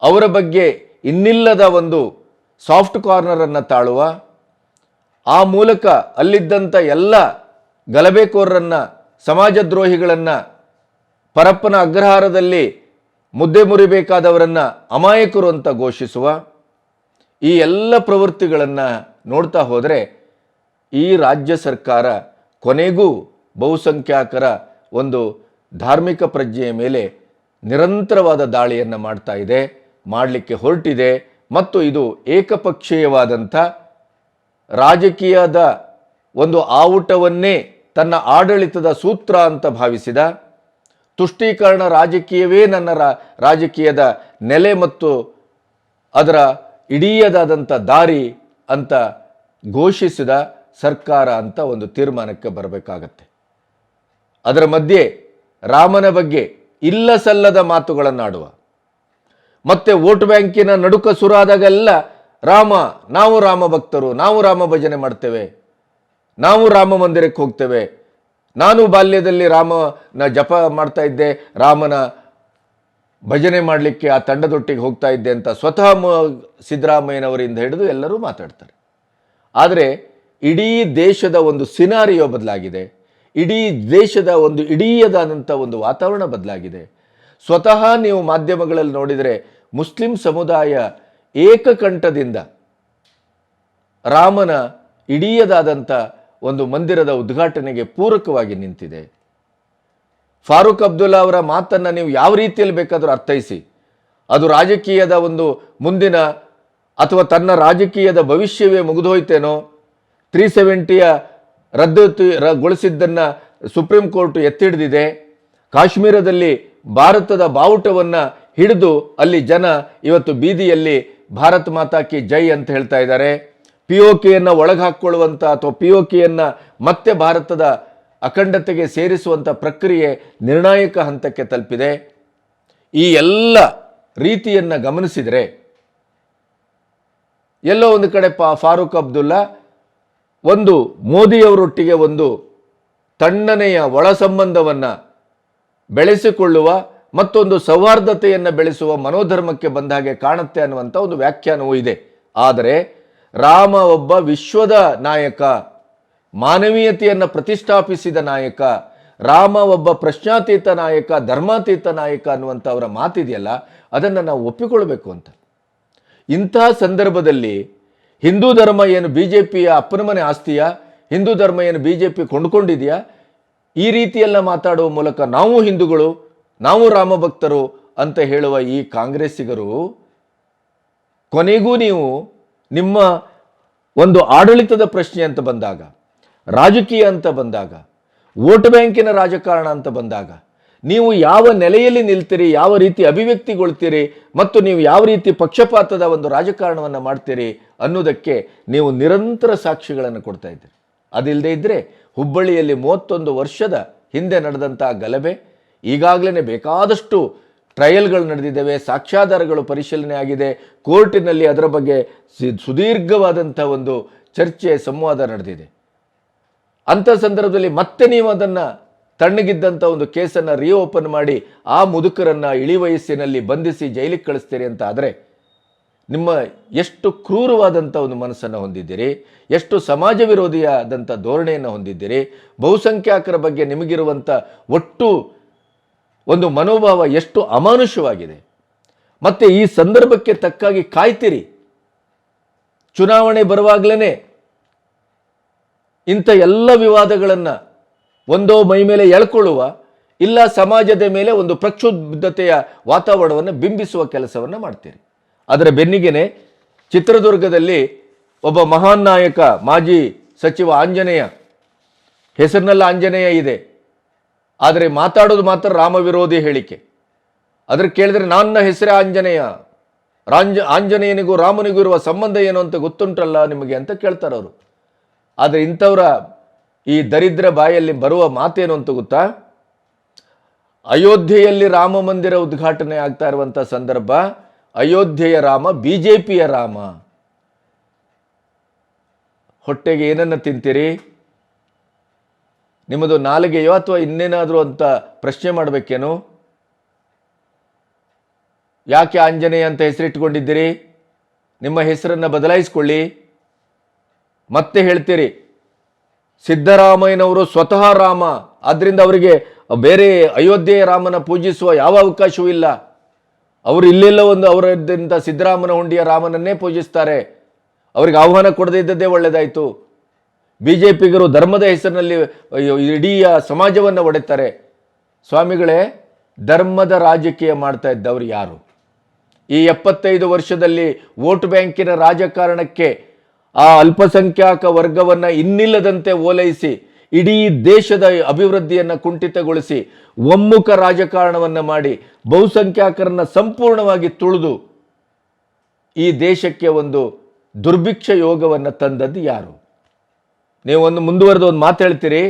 ಅವರ ಬಗ್ಗೆ ಇನ್ನಿಲ್ಲದ ಒಂದು ಸಾಫ್ಟ್ ಕಾರ್ನರನ್ನು ತಾಳುವ, ಆ ಮೂಲಕ ಅಲ್ಲಿದ್ದಂಥ ಎಲ್ಲ ಗಲಭೆಕೋರರನ್ನು, ಸಮಾಜದ್ರೋಹಿಗಳನ್ನು, ಪರಪ್ಪನ ಅಗ್ರಹಾರದಲ್ಲಿ ಮುದ್ದೆ ಮುರಿಬೇಕಾದವರನ್ನು ಅಮಾಯಕರು ಅಂತ ಘೋಷಿಸುವ ಈ ಎಲ್ಲ ಪ್ರವೃತ್ತಿಗಳನ್ನು ನೋಡ್ತಾ ಹೋದರೆ ಈ ರಾಜ್ಯ ಸರ್ಕಾರ ಕೊನೆಗೂ ಬಹುಸಂಖ್ಯಾತರ ಒಂದು ಧಾರ್ಮಿಕ ಪ್ರಜ್ಞೆಯ ಮೇಲೆ ನಿರಂತರವಾದ ದಾಳಿಯನ್ನು ಮಾಡ್ತಾ ಇದೆ, ಮಾಡಲಿಕ್ಕೆ ಹೊರಟಿದೆ. ಮತ್ತು ಇದು ಏಕಪಕ್ಷೀಯವಾದಂಥ ರಾಜಕೀಯದ ಒಂದು ಆವುಟವನ್ನೇ ತನ್ನ ಆಡಳಿತದ ಸೂತ್ರ ಅಂತ ಭಾವಿಸಿದ, ತುಷ್ಟೀಕರಣ ರಾಜಕೀಯವೇ ನನ್ನ ರಾಜಕೀಯದ ನೆಲೆ ಮತ್ತು ಅದರ ಇಡೀಯದಾದಂಥ ದಾರಿ ಅಂತ ಘೋಷಿಸಿದ ಸರ್ಕಾರ ಅಂತ ಒಂದು ತೀರ್ಮಾನಕ್ಕೆ ಬರಬೇಕಾಗತ್ತೆ. ಅದರ ಮಧ್ಯೆ ರಾಮನ ಬಗ್ಗೆ ಇಲ್ಲ ಸಲ್ಲದ ಮಾತುಗಳನ್ನಾಡುವ, ಮತ್ತೆ ವೋಟ್ ಬ್ಯಾಂಕಿನ ನಡುಕ ಸುರಾದಾಗೆಲ್ಲ ನಾವು ರಾಮ ಭಕ್ತರು, ನಾವು ರಾಮ ಭಜನೆ ಮಾಡ್ತೇವೆ, ನಾವು ರಾಮ ಮಂದಿರಕ್ಕೆ ಹೋಗ್ತೇವೆ, ನಾನು ಬಾಲ್ಯದಲ್ಲಿ ರಾಮನ ಜಪ ಮಾಡ್ತಾ ಇದ್ದೆ, ರಾಮನ ಭಜನೆ ಮಾಡಲಿಕ್ಕೆ ಆ ತಂಡದೊಟ್ಟಿಗೆ ಹೋಗ್ತಾ ಇದ್ದೆ ಅಂತ ಸ್ವತಃ ಸಿದ್ದರಾಮಯ್ಯನವರಿಂದ ಹಿಡಿದು ಎಲ್ಲರೂ ಮಾತಾಡ್ತಾರೆ. ಆದರೆ ಇಡೀ ದೇಶದ ಒಂದು ಸಿನಾರಿಯೋ ಬದಲಾಗಿದೆ, ಇಡೀ ದೇಶದ ಒಂದು ಇಡೀಯದಾದಂಥ ಒಂದು ವಾತಾವರಣ ಬದಲಾಗಿದೆ. ಸ್ವತಃ ನೀವು ಮಾಧ್ಯಮಗಳಲ್ಲಿ ನೋಡಿದರೆ ಮುಸ್ಲಿಂ ಸಮುದಾಯ ಏಕಕಂಠದಿಂದ ರಾಮನ ಇಡೀಯದಾದಂಥ ಒಂದು ಮಂದಿರದ ಉದ್ಘಾಟನೆಗೆ ಪೂರಕವಾಗಿ ನಿಂತಿದೆ. ಫಾರೂಕ್ ಅಬ್ದುಲ್ಲಾ ಅವರ ಮಾತನ್ನು ನೀವು ಯಾವ ರೀತಿಯಲ್ಲಿ ಬೇಕಾದರೂ ಅರ್ಥೈಸಿ, ಅದು ರಾಜಕೀಯದ ಒಂದು ಮುಂದಿನ ಅಥವಾ ತನ್ನ ರಾಜಕೀಯದ ಭವಿಷ್ಯವೇ ಮುಗಿದೋಯ್ತೇನೋ, 370ಯ ರದ್ದುಗೊಳಿಸಿದ್ದನ್ನು ಸುಪ್ರೀಂ ಕೋರ್ಟ್ ಎತ್ತಿಡಿದಿದೆ, ಕಾಶ್ಮೀರದಲ್ಲಿ ಭಾರತದ ಬಾವುಟವನ್ನು ಹಿಡಿದು ಅಲ್ಲಿ ಜನ ಇವತ್ತು ಬೀದಿಯಲ್ಲಿ ಭಾರತ್ ಮಾತಾ ಕಿ ಜೈ ಅಂತ ಹೇಳ್ತಾ ಇದ್ದಾರೆ, POKಯನ್ನು ಒಳಗೆ ಹಾಕ್ಕೊಳ್ಳುವಂಥ ಅಥವಾ POKಯನ್ನು ಮತ್ತೆ ಭಾರತದ ಅಖಂಡತೆಗೆ ಸೇರಿಸುವಂಥ ಪ್ರಕ್ರಿಯೆ ನಿರ್ಣಾಯಕ ಹಂತಕ್ಕೆ ತಲುಪಿದೆ. ಈ ಎಲ್ಲ ರೀತಿಯನ್ನು ಗಮನಿಸಿದರೆ ಎಲ್ಲೋ ಒಂದು ಕಡೆ ಫಾರೂಕ್ ಅಬ್ದುಲ್ಲಾ ಒಂದು ಮೋದಿಯವರೊಟ್ಟಿಗೆ ಒಂದು ತಣ್ಣನೆಯ ಒಳ ಸಂಬಂಧವನ್ನು ಬೆಳೆಸಿಕೊಳ್ಳುವ ಮತ್ತೊಂದು ಸೌಹಾರ್ದತೆಯನ್ನು ಬೆಳೆಸುವ ಮನೋಧರ್ಮಕ್ಕೆ ಬಂದ ಹಾಗೆ ಕಾಣುತ್ತೆ ಅನ್ನುವಂಥ ಒಂದು ವ್ಯಾಖ್ಯಾನವೂ ಇದೆ. ಆದರೆ ರಾಮ ಒಬ್ಬ ವಿಶ್ವದ ನಾಯಕ, ಮಾನವೀಯತೆಯನ್ನು ಪ್ರತಿಷ್ಠಾಪಿಸಿದ ನಾಯಕ, ರಾಮ ಒಬ್ಬ ಪ್ರಶ್ನಾತೀತ ನಾಯಕ, ಧರ್ಮಾತೀತ ನಾಯಕ ಅನ್ನುವಂಥ ಅವರ ಮಾತಿದೆಯಲ್ಲ, ಅದನ್ನು ನಾವು ಒಪ್ಪಿಕೊಳ್ಬೇಕು ಅಂತ. ಇಂತಹ ಸಂದರ್ಭದಲ್ಲಿ ಹಿಂದೂ ಧರ್ಮ ಏನು BJPಯ ಅಪ್ಪನ ಮನೆ ಆಸ್ತಿಯಾ? ಹಿಂದೂ ಧರ್ಮ ಏನು BJP ಕೊಂಡುಕೊಂಡಿದೆಯಾ? ಈ ರೀತಿಯೆಲ್ಲ ಮಾತಾಡುವ ಮೂಲಕ ನಾವು ಹಿಂದೂಗಳು, ನಾವು ರಾಮ ಭಕ್ತರು ಅಂತ ಹೇಳುವ ಈ ಕಾಂಗ್ರೆಸ್ಸಿಗರು ಕೊನೆಗೂ ನೀವು ನಿಮ್ಮ ಒಂದು ಆಡಳಿತದ ಪ್ರಶ್ನೆ ಅಂತ ಬಂದಾಗ, ರಾಜಕೀಯ ಅಂತ ಬಂದಾಗ, ವೋಟ್ ಬ್ಯಾಂಕಿನ ರಾಜಕಾರಣ ಅಂತ ಬಂದಾಗ ನೀವು ಯಾವ ನೆಲೆಯಲ್ಲಿ ನಿಲ್ತೀರಿ, ಯಾವ ರೀತಿ ಅಭಿವ್ಯಕ್ತಿಗೊಳ್ತೀರಿ ಮತ್ತು ನೀವು ಯಾವ ರೀತಿ ಪಕ್ಷಪಾತದ ಒಂದು ರಾಜಕಾರಣವನ್ನು ಮಾಡ್ತೀರಿ ಅನ್ನೋದಕ್ಕೆ ನೀವು ನಿರಂತರ ಸಾಕ್ಷಿಗಳನ್ನು ಕೊಡ್ತಾ ಇದ್ದೀರಿ. ಅದಿಲ್ಲದೆ ಇದ್ದರೆ ಹುಬ್ಬಳ್ಳಿಯಲ್ಲಿ 31 ವರ್ಷದ ಹಿಂದೆ ನಡೆದಂಥ ಗಲಭೆ, ಈಗಾಗಲೇ ಬೇಕಾದಷ್ಟು ಟ್ರಯಲ್ಗಳು ನಡೆದಿದ್ದಾವೆ, ಸಾಕ್ಷ್ಯಾಧಾರಗಳು ಪರಿಶೀಲನೆ ಆಗಿದೆ, ಕೋರ್ಟಿನಲ್ಲಿ ಅದರ ಬಗ್ಗೆ ಸುದೀರ್ಘವಾದಂಥ ಒಂದು ಚರ್ಚೆ ಸಂವಾದ ನಡೆದಿದೆ. ಅಂಥ ಸಂದರ್ಭದಲ್ಲಿ ಮತ್ತೆ ನೀವು ಅದನ್ನು ತಣ್ಣಗಿದ್ದಂಥ ಒಂದು ಕೇಸನ್ನು ರೀಓಪನ್ ಮಾಡಿ ಆ ಮುದುಕರನ್ನು ಇಳಿ ವಯಸ್ಸಿನಲ್ಲಿ ಬಂಧಿಸಿ ಜೈಲಿಗೆ ಕಳಿಸ್ತೀರಿ ಅಂತ ಆದರೆ ನಿಮ್ಮ ಎಷ್ಟು ಕ್ರೂರವಾದಂಥ ಒಂದು ಮನಸ್ಸನ್ನು ಹೊಂದಿದ್ದೀರಿ, ಎಷ್ಟು ಸಮಾಜ ವಿರೋಧಿಯಾದಂಥ ಧೋರಣೆಯನ್ನು ಹೊಂದಿದ್ದೀರಿ, ಬಹುಸಂಖ್ಯಾತರ ಬಗ್ಗೆ ನಿಮಗಿರುವಂಥ ಒಟ್ಟು ಒಂದು ಮನೋಭಾವ ಎಷ್ಟು ಅಮಾನುಷವಾಗಿದೆ. ಮತ್ತು ಈ ಸಂದರ್ಭಕ್ಕೆ ತಕ್ಕಾಗಿ ಕಾಯ್ತೀರಿ. ಚುನಾವಣೆ ಬರುವಾಗಲೇ ಇಂಥ ಎಲ್ಲ ವಿವಾದಗಳನ್ನು ಒಂದೋ ಮೈ ಮೇಲೆ ಎಳ್ಕೊಳ್ಳುವ, ಇಲ್ಲ ಸಮಾಜದ ಮೇಲೆ ಒಂದು ಪ್ರಕ್ಷುಬ್ಧತೆಯ ವಾತಾವರಣವನ್ನು ಬಿಂಬಿಸುವ ಕೆಲಸವನ್ನು ಮಾಡ್ತೀರಿ. ಅದರ ಬೆನ್ನಿಗೆನೆ ಚಿತ್ರದುರ್ಗದಲ್ಲಿ ಒಬ್ಬ ಮಹಾನ್ ನಾಯಕ, ಮಾಜಿ ಸಚಿವ ಆಂಜನೇಯ, ಹೆಸರಿನಲ್ಲಿ ಆಂಜನೇಯ ಇದೆ, ಆದರೆ ಮಾತಾಡೋದು ಮಾತ್ರ ರಾಮ ವಿರೋಧಿ ಹೇಳಿಕೆ. ಅದ್ರ ಕೇಳಿದ್ರೆ ನನ್ನ ಹೆಸರೇ ಆಂಜನೇಯ, ಆಂಜನೇಯನಿಗೂ ರಾಮನಿಗೂ ಇರುವ ಸಂಬಂಧ ಏನು ಅಂತ ಗೊತ್ತುಂಟಲ್ಲ ನಿಮಗೆ ಅಂತ ಕೇಳ್ತಾರೆ ಅವರು. ಆದರೆ ಇಂಥವರ ಈ ದರಿದ್ರ ಬಾಯಲ್ಲಿ ಬರುವ ಮಾತೇನು ಅಂತ ಗೊತ್ತಾ? ಅಯೋಧ್ಯೆಯಲ್ಲಿ ರಾಮ ಮಂದಿರ ಉದ್ಘಾಟನೆ ಆಗ್ತಾ ಇರುವಂಥ ಸಂದರ್ಭ, ಅಯೋಧ್ಯೆಯ ರಾಮ ಬಿಜೆಪಿಯ ರಾಮ. ಹೊಟ್ಟೆಗೆ ಏನನ್ನು ತಿಂತೀರಿ? ನಿಮ್ಮದು ನಾಲಿಗೆಯೋ ಅಥವಾ ಇನ್ನೇನಾದರೂ ಅಂತ ಪ್ರಶ್ನೆ ಮಾಡಬೇಕೇನು? ಯಾಕೆ ಆಂಜನೇಯ ಅಂತ ಹೆಸರಿಟ್ಕೊಂಡಿದ್ದೀರಿ? ನಿಮ್ಮ ಹೆಸರನ್ನು ಬದಲಾಯಿಸ್ಕೊಳ್ಳಿ. ಮತ್ತೆ ಹೇಳ್ತೀರಿ ಸಿದ್ದರಾಮಯ್ಯನವರು ಸ್ವತಃ ರಾಮ, ಆದ್ದರಿಂದ ಅವರಿಗೆ ಬೇರೆ ಅಯೋಧ್ಯೆಯ ರಾಮನ ಪೂಜಿಸುವ ಯಾವ ಅವಕಾಶವೂ ಇಲ್ಲ. ಅವರು ಇಲ್ಲೆಲ್ಲ ಒಂದು ಅವರದ್ದಂಥ ಸಿದ್ದರಾಮನ ಹುಂಡಿಯ ರಾಮನನ್ನೇ ಪೂಜಿಸ್ತಾರೆ. ಅವರಿಗೆ ಆಹ್ವಾನ ಕೊಡದೇ ಇದ್ದದ್ದೇ ಒಳ್ಳೆಯದಾಯಿತು. ಬಿಜೆಪಿಗರು ಧರ್ಮದ ಹೆಸರಿನಲ್ಲಿ ಇಡೀ ಸಮಾಜವನ್ನು ಒಡೆತಾರೆ. ಸ್ವಾಮಿಗಳೇ, ಧರ್ಮದ ರಾಜಕೀಯ ಮಾಡ್ತಾ ಇದ್ದವರು ಯಾರು? ಈ 75 ವರ್ಷದಲ್ಲಿ ವೋಟ್ ಬ್ಯಾಂಕಿನ ರಾಜಕಾರಣಕ್ಕೆ ಆ ಅಲ್ಪಸಂಖ್ಯಾಕ ವರ್ಗವನ್ನು ಇನ್ನಿಲ್ಲದಂತೆ ಓಲೈಸಿ ಇಡೀ ದೇಶದ ಅಭಿವೃದ್ಧಿಯನ್ನು ಕುಂಠಿತಗೊಳಿಸಿ ಒಮ್ಮುಖ ರಾಜಕಾರಣವನ್ನು ಮಾಡಿ ಬಹುಸಂಖ್ಯಾಕರನ್ನು ಸಂಪೂರ್ಣವಾಗಿ ತುಳಿದು ಈ ದೇಶಕ್ಕೆ ಒಂದು ದುರ್ಭಿಕ್ಷ ಯೋಗವನ್ನು ತಂದದ್ದು ಯಾರು? ನೀವು ಒಂದು ಮುಂದುವರೆದು ಒಂದು ಮಾತು ಹೇಳ್ತೀರಿ,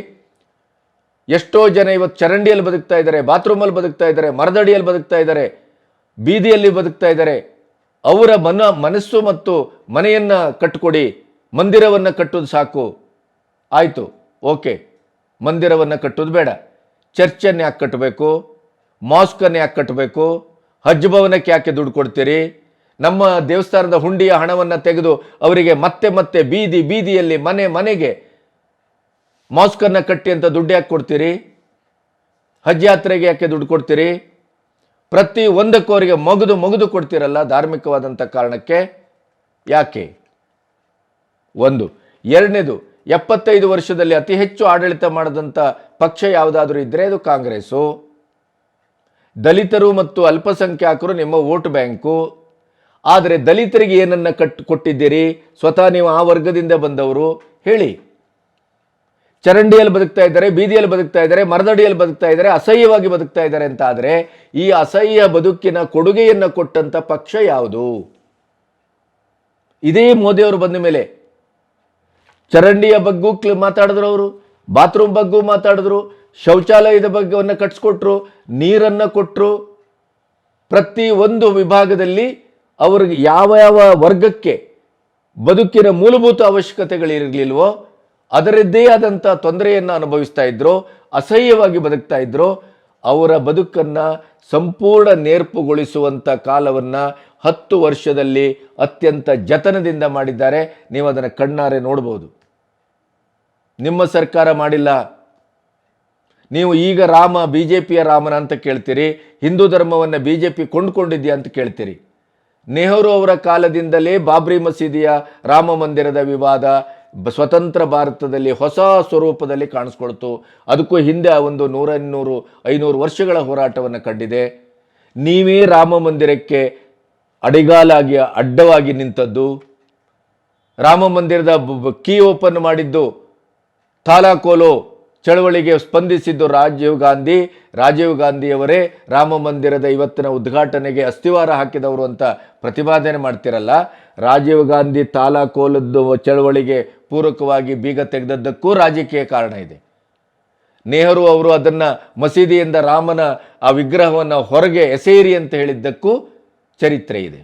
ಎಷ್ಟೋ ಜನ ಇವತ್ತು ಚರಂಡಿಯಲ್ಲಿ ಬದುಕ್ತಾ ಇದ್ದಾರೆ, ಬಾತ್ರೂಮಲ್ಲಿ ಬದುಕ್ತಾ ಇದ್ದಾರೆ, ಮರದಡಿಯಲ್ಲಿ ಬದುಕ್ತಾ ಇದ್ದಾರೆ, ಬೀದಿಯಲ್ಲಿ ಬದುಕ್ತಾ ಇದ್ದಾರೆ. ಅವರ ಮನಸ್ಸು ಮತ್ತು ಮನೆಯನ್ನು ಕಟ್ಟಿಕೊಡಿ, ಮಂದಿರವನ್ನು ಕಟ್ಟೋದು ಸಾಕು. ಆಯಿತು, ಓಕೆ, ಮಂದಿರವನ್ನು ಕಟ್ಟೋದು ಬೇಡ, ಚರ್ಚನ್ನು ಯಾಕೆ ಕಟ್ಟಬೇಕು? ಮಾಸ್ಕನ್ನು ಯಾಕೆ ಕಟ್ಟಬೇಕು? ಹಜ್ ಭವನಕ್ಕೆ ಯಾಕೆ ದುಡ್ಡು ಕೊಡ್ತೀರಿ? ನಮ್ಮ ದೇವಸ್ಥಾನದ ಹುಂಡಿಯ ಹಣವನ್ನು ತೆಗೆದು ಅವರಿಗೆ ಮತ್ತೆ ಮತ್ತೆ ಬೀದಿಯಲ್ಲಿ ಮನೆಗೆ ಮಾಸ್ಕನ್ನು ಕಟ್ಟಿ ಅಂತ ದುಡ್ಡು ಯಾಕೆ ಕೊಡ್ತೀರಿ? ಹಜ್ ಯಾತ್ರೆಗೆ ಯಾಕೆ ದುಡ್ಡು ಕೊಡ್ತೀರಿ? ಪ್ರತಿ ಒಂದಕ್ಕೂ ಅವರಿಗೆ ಮಗುದು ಕೊಡ್ತೀರಲ್ಲ ಧಾರ್ಮಿಕವಾದಂಥ ಕಾರಣಕ್ಕೆ. ಯಾಕೆ? ಒಂದು. ಎರಡನೇದು, 75 ವರ್ಷದಲ್ಲಿ ಅತಿ ಹೆಚ್ಚು ಆಡಳಿತ ಮಾಡಿದಂಥ ಪಕ್ಷ ಯಾವುದಾದ್ರೂ ಇದ್ದರೆ ಅದು ಕಾಂಗ್ರೆಸ್ಸು. ದಲಿತರು ಮತ್ತು ಅಲ್ಪಸಂಖ್ಯಾತರು ನಿಮ್ಮ ವೋಟ್ ಬ್ಯಾಂಕು. ಆದರೆ ದಲಿತರಿಗೆ ಏನನ್ನು ಕೊಟ್ಟಿದ್ದೀರಿ? ಸ್ವತಃ ನೀವು ಆ ವರ್ಗದಿಂದ ಬಂದವರು, ಹೇಳಿ. ಚರಂಡಿಯಲ್ಲಿ ಬದುಕ್ತಾ ಇದ್ದಾರೆ, ಬೀದಿಯಲ್ಲಿ ಬದುಕ್ತಾ ಇದ್ದಾರೆ, ಮರದಡಿಯಲ್ಲಿ ಬದುಕ್ತಾ ಇದ್ದಾರೆ, ಅಸಹ್ಯವಾಗಿ ಬದುಕ್ತಾ ಇದ್ದಾರೆ ಅಂತ ಆದರೆ ಈ ಅಸಹ್ಯ ಬದುಕಿನ ಕೊಡುಗೆಯನ್ನು ಕೊಟ್ಟಂಥ ಪಕ್ಷ ಯಾವುದು? ಇದೇ ಮೋದಿಯವರು ಬಂದ ಮೇಲೆ ಚರಂಡಿಯ ಬಗ್ಗೂ ಮಾತಾಡಿದ್ರು, ಅವರು ಬಾತ್ರೂಮ್ ಬಗ್ಗೂ ಮಾತಾಡಿದ್ರು, ಶೌಚಾಲಯದ ಬಗ್ಗೆವನ್ನು ಕಟ್ಸ್ಕೊಟ್ರು, ನೀರನ್ನು ಕೊಟ್ಟರು. ಪ್ರತಿ ಒಂದು ವಿಭಾಗದಲ್ಲಿ ಅವ್ರಿಗೆ ಯಾವ ವರ್ಗಕ್ಕೆ ಬದುಕಿನ ಮೂಲಭೂತ ಅವಶ್ಯಕತೆಗಳಿರಲಿಲ್ವೋ ಅದರದ್ದೇ ಆದಂಥ ತೊಂದರೆಯನ್ನು ಅನುಭವಿಸ್ತಾ ಇದ್ರು, ಅಸಹ್ಯವಾಗಿ ಬದುಕ್ತಾ ಇದ್ರು. ಅವರ ಬದುಕನ್ನು ಸಂಪೂರ್ಣ ನೇರ್ಪುಗೊಳಿಸುವಂಥ ಕಾಲವನ್ನು 10 ವರ್ಷದಲ್ಲಿ ಅತ್ಯಂತ ಜತನದಿಂದ ಮಾಡಿದ್ದಾರೆ. ನೀವು ಅದನ್ನು ಕಣ್ಣಾರೆ ನೋಡ್ಬೋದು. ನಿಮ್ಮ ಸರ್ಕಾರ ಮಾಡಿಲ್ಲ. ನೀವು ಈಗ ರಾಮ ಬಿಜೆಪಿಯ ರಾಮನ ಅಂತ ಕೇಳ್ತೀರಿ, ಹಿಂದೂ ಧರ್ಮವನ್ನು ಬಿಜೆಪಿ ಕೊಂಡುಕೊಂಡಿದ್ಯಾ ಅಂತ ಕೇಳ್ತೀರಿ. ನೆಹರು ಅವರ ಕಾಲದಿಂದಲೇ ಬಾಬ್ರಿ ಮಸೀದಿಯ ರಾಮ ಮಂದಿರದ ವಿವಾದ ಸ್ವತಂತ್ರ ಭಾರತದಲ್ಲಿ ಹೊಸ ಸ್ವರೂಪದಲ್ಲಿ ಕಾಣಿಸ್ಕೊಳ್ತು. ಅದಕ್ಕೂ ಹಿಂದೆ ಒಂದು 100-500 ವರ್ಷಗಳ ಹೋರಾಟವನ್ನು ಕಂಡಿದೆ. ನೀವೇ ರಾಮ ಮಂದಿರಕ್ಕೆ ಅಡಿಗಾಲಾಗಿ ಅಡ್ಡವಾಗಿ ನಿಂತದ್ದು. ರಾಮ ಮಂದಿರದ ಕೀ ಓಪನ್ ಮಾಡಿದ್ದು, ತಾಲಾಕೋಲು ಚಳವಳಿಗೆ ಸ್ಪಂದಿಸಿದ್ದು ರಾಜೀವ್ ಗಾಂಧಿಯವರೇ ರಾಮ ಮಂದಿರದ ಇವತ್ತಿನ ಉದ್ಘಾಟನೆಗೆ ಅಸ್ಥಿವಾರ ಹಾಕಿದವರು ಅಂತ ಪ್ರತಿಪಾದನೆ ಮಾಡ್ತಿರಲ್ಲ. ರಾಜೀವ್ ಗಾಂಧಿ ತಾಲಾಕೋಲದ್ದು ಚಳವಳಿಗೆ ಪೂರಕವಾಗಿ ಬೀಗ ತೆಗೆದದ್ದಕ್ಕೂ ರಾಜಕೀಯ ಕಾರಣ ಇದೆ. ನೆಹರು ಅವರು ಅದನ್ನ ಮಸೀದಿಯಿಂದ ರಾಮನ ಆ ವಿಗ್ರಹವನ್ನು ಹೊರಗೆ ಎಸೆಯಿರಿ ಅಂತ ಹೇಳಿದ್ದಕ್ಕೂ ಚರಿತ್ರೆ ಇದೆ.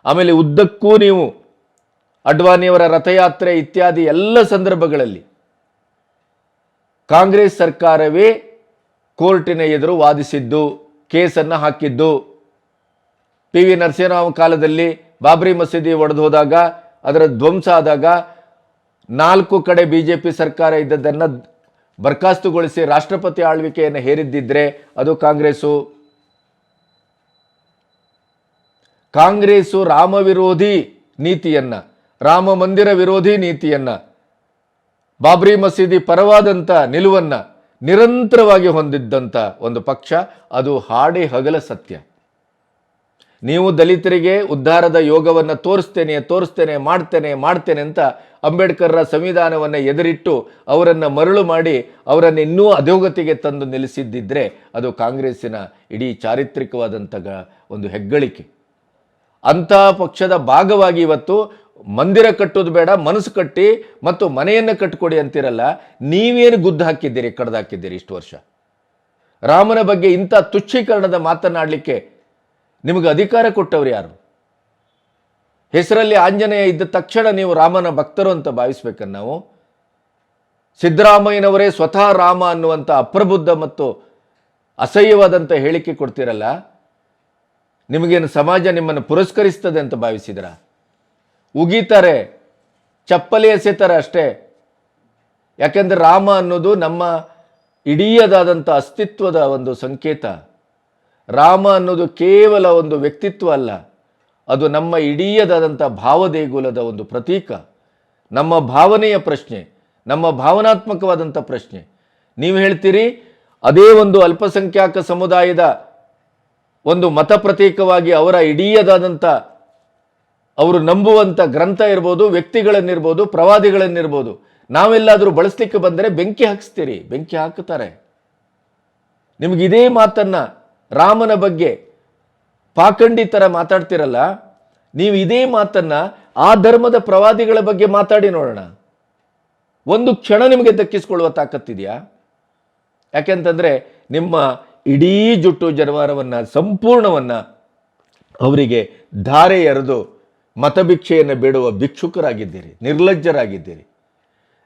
ಆಮೇಲೆ ಉದ್ದಕ್ಕೂ ನೀವು ಅಡ್ವಾಣಿಯವರ ರಥಯಾತ್ರೆ ಇತ್ಯಾದಿ ಎಲ್ಲ ಸಂದರ್ಭಗಳಲ್ಲಿ ಕಾಂಗ್ರೆಸ್ ಸರ್ಕಾರವೇ ಕೋರ್ಟಿನ ಎದುರು ವಾದಿಸಿದ್ದು, ಕೇಸನ್ನು ಹಾಕಿದ್ದು. ಪಿ ವಿ ನರಸಿಂಹರಾವ್ ಕಾಲದಲ್ಲಿ ಬಾಬ್ರಿ ಮಸೀದಿ ಒಡೆದು ಹೋದಾಗ, ಅದರ ಧ್ವಂಸ ಆದಾಗ 4 ಕಡೆ ಬಿಜೆಪಿ ಸರ್ಕಾರ ಇದ್ದದ್ದನ್ನು ಬರ್ಖಾಸ್ತುಗೊಳಿಸಿ ರಾಷ್ಟ್ರಪತಿ ಆಳ್ವಿಕೆಯನ್ನು ಹೇರಿದ್ದಿದ್ರೆ ಅದು ಕಾಂಗ್ರೆಸ್ಸು ರಾಮ ವಿರೋಧಿ ನೀತಿಯನ್ನ, ರಾಮ ಮಂದಿರ ವಿರೋಧಿ ನೀತಿಯನ್ನ, ಬಾಬ್ರಿ ಮಸೀದಿ ಪರವಾದಂಥ ನಿಲುವನ್ನ ನಿರಂತರವಾಗಿ ಹೊಂದಿದ್ದಂಥ ಒಂದು ಪಕ್ಷ. ಅದು ಹಾಡಿ ಹಗಲ ಸತ್ಯ. ನೀವು ದಲಿತರಿಗೆ ಉದ್ಧಾರದ ಯೋಗವನ್ನು ತೋರಿಸ್ತೇನೆ ಮಾಡ್ತೇನೆ ಅಂತ ಅಂಬೇಡ್ಕರ್ರ ಸಂವಿಧಾನವನ್ನು ಎದುರಿಟ್ಟು ಅವರನ್ನು ಮರಳು ಮಾಡಿ ಅವರನ್ನು ಇನ್ನೂ ಅಧೋಗತಿಗೆ ತಂದು ನಿಲ್ಲಿಸಿದ್ದಿದ್ರೆ ಅದು ಕಾಂಗ್ರೆಸ್ಸಿನ ಇಡೀ ಚಾರಿತ್ರಿಕವಾದಂಥ ಒಂದು ಹೆಗ್ಗಳಿಕೆ. ಅಂಥ ಪಕ್ಷದ ಭಾಗವಾಗಿ ಇವತ್ತು ಮಂದಿರ ಕಟ್ಟೋದು ಬೇಡ, ಮನಸ್ಸು ಕಟ್ಟಿ ಮತ್ತು ಮನೆಯನ್ನು ಕಟ್ಟಿಕೊಡಿ ಅಂತಿರಲ್ಲ. ನೀವೇನು ಗುದ್ದು ಹಾಕಿದ್ದೀರಿ, ಕಡ್ದು ಹಾಕಿದ್ದೀರಿ ಇಷ್ಟು ವರ್ಷ? ರಾಮನ ಬಗ್ಗೆ ಇಂಥ ತುಚ್ಛೀಕರಣದ ಮಾತನಾಡಲಿಕ್ಕೆ ನಿಮಗೆ ಅಧಿಕಾರ ಕೊಟ್ಟವ್ರು ಯಾರು? ಹೆಸರಲ್ಲಿ ಆಂಜನೇಯ ಇದ್ದ ತಕ್ಷಣ ನೀವು ರಾಮನ ಭಕ್ತರು ಅಂತ ಭಾವಿಸ್ಬೇಕನ್ನು ನಾವು. ಸಿದ್ದರಾಮಯ್ಯನವರೇ ಸ್ವತಃ ರಾಮ ಅನ್ನುವಂಥ ಅಪ್ರಬುದ್ಧ ಮತ್ತು ಅಸಹ್ಯವಾದಂಥ ಹೇಳಿಕೆ ಕೊಡ್ತಿರಲ್ಲ, ನಿಮಗೇನು ಸಮಾಜ ನಿಮ್ಮನ್ನು ಪುರಸ್ಕರಿಸ್ತದೆ ಅಂತ ಭಾವಿಸಿದ್ರ? ಉಗಿತಾರೆ, ಚಪ್ಪಲಿ ಎಸೆತಾರೆ ಅಷ್ಟೇ. ಯಾಕೆಂದ್ರೆ ರಾಮ ಅನ್ನೋದು ನಮ್ಮ ಇಡೀದಾದಂಥ ಅಸ್ತಿತ್ವದ ಒಂದು ಸಂಕೇತ. ರಾಮ ಅನ್ನೋದು ಕೇವಲ ಒಂದು ವ್ಯಕ್ತಿತ್ವ ಅಲ್ಲ, ಅದು ನಮ್ಮ ಇಡೀದಾದಂಥ ಭಾವದೇಗುಲದ ಒಂದು ಪ್ರತೀಕ, ನಮ್ಮ ಭಾವನೆಯ ಪ್ರಶ್ನೆ, ನಮ್ಮ ಭಾವನಾತ್ಮಕವಾದಂಥ ಪ್ರಶ್ನೆ. ನೀವು ಹೇಳ್ತೀರಿ ಅದೇ ಒಂದು ಅಲ್ಪಸಂಖ್ಯಾತ ಸಮುದಾಯದ ಒಂದು ಮತ ಪ್ರತೀಕವಾಗಿ ಅವರ ಇಡೀದಾದಂಥ ಅವರು ನಂಬುವಂಥ ಗ್ರಂಥ ಇರ್ಬೋದು, ವ್ಯಕ್ತಿಗಳನ್ನಿರ್ಬೋದು, ಪ್ರವಾದಿಗಳನ್ನಿರ್ಬೋದು ನಾವೆಲ್ಲಾದರೂ ಬಳಸಲಿಕ್ಕೆ ಬಂದರೆ ಬೆಂಕಿ ಹಾಕಿಸ್ತೀರಿ, ಬೆಂಕಿ ಹಾಕುತ್ತಾರೆ. ನಿಮಗಿದೇ ಮಾತನ್ನು ರಾಮನ ಬಗ್ಗೆ ಪಾಖಂಡಿ ಥರ ಮಾತಾಡ್ತಿರಲ್ಲ, ನೀವು ಇದೇ ಮಾತನ್ನು ಆ ಧರ್ಮದ ಪ್ರವಾದಿಗಳ ಬಗ್ಗೆ ಮಾತಾಡಿ ನೋಡೋಣ. ಒಂದು ಕ್ಷಣ ನಿಮಗೆ ದಕ್ಕಿಸ್ಕೊಳ್ಳುವ ತಾಕತ್ತಿದೆಯಾ? ಯಾಕೆಂತಂದರೆ ನಿಮ್ಮ ಇಡೀ ಜುಟ್ಟು ಜನವಾರವನ್ನು ಸಂಪೂರ್ಣವನ್ನು ಅವರಿಗೆ ಧಾರೆ ಎರೆದು ಮತಭಿಕ್ಷೆಯನ್ನು ಬೇಡುವ ಭಿಕ್ಷುಕರಾಗಿದ್ದೀರಿ, ನಿರ್ಲಜ್ಜರಾಗಿದ್ದೀರಿ.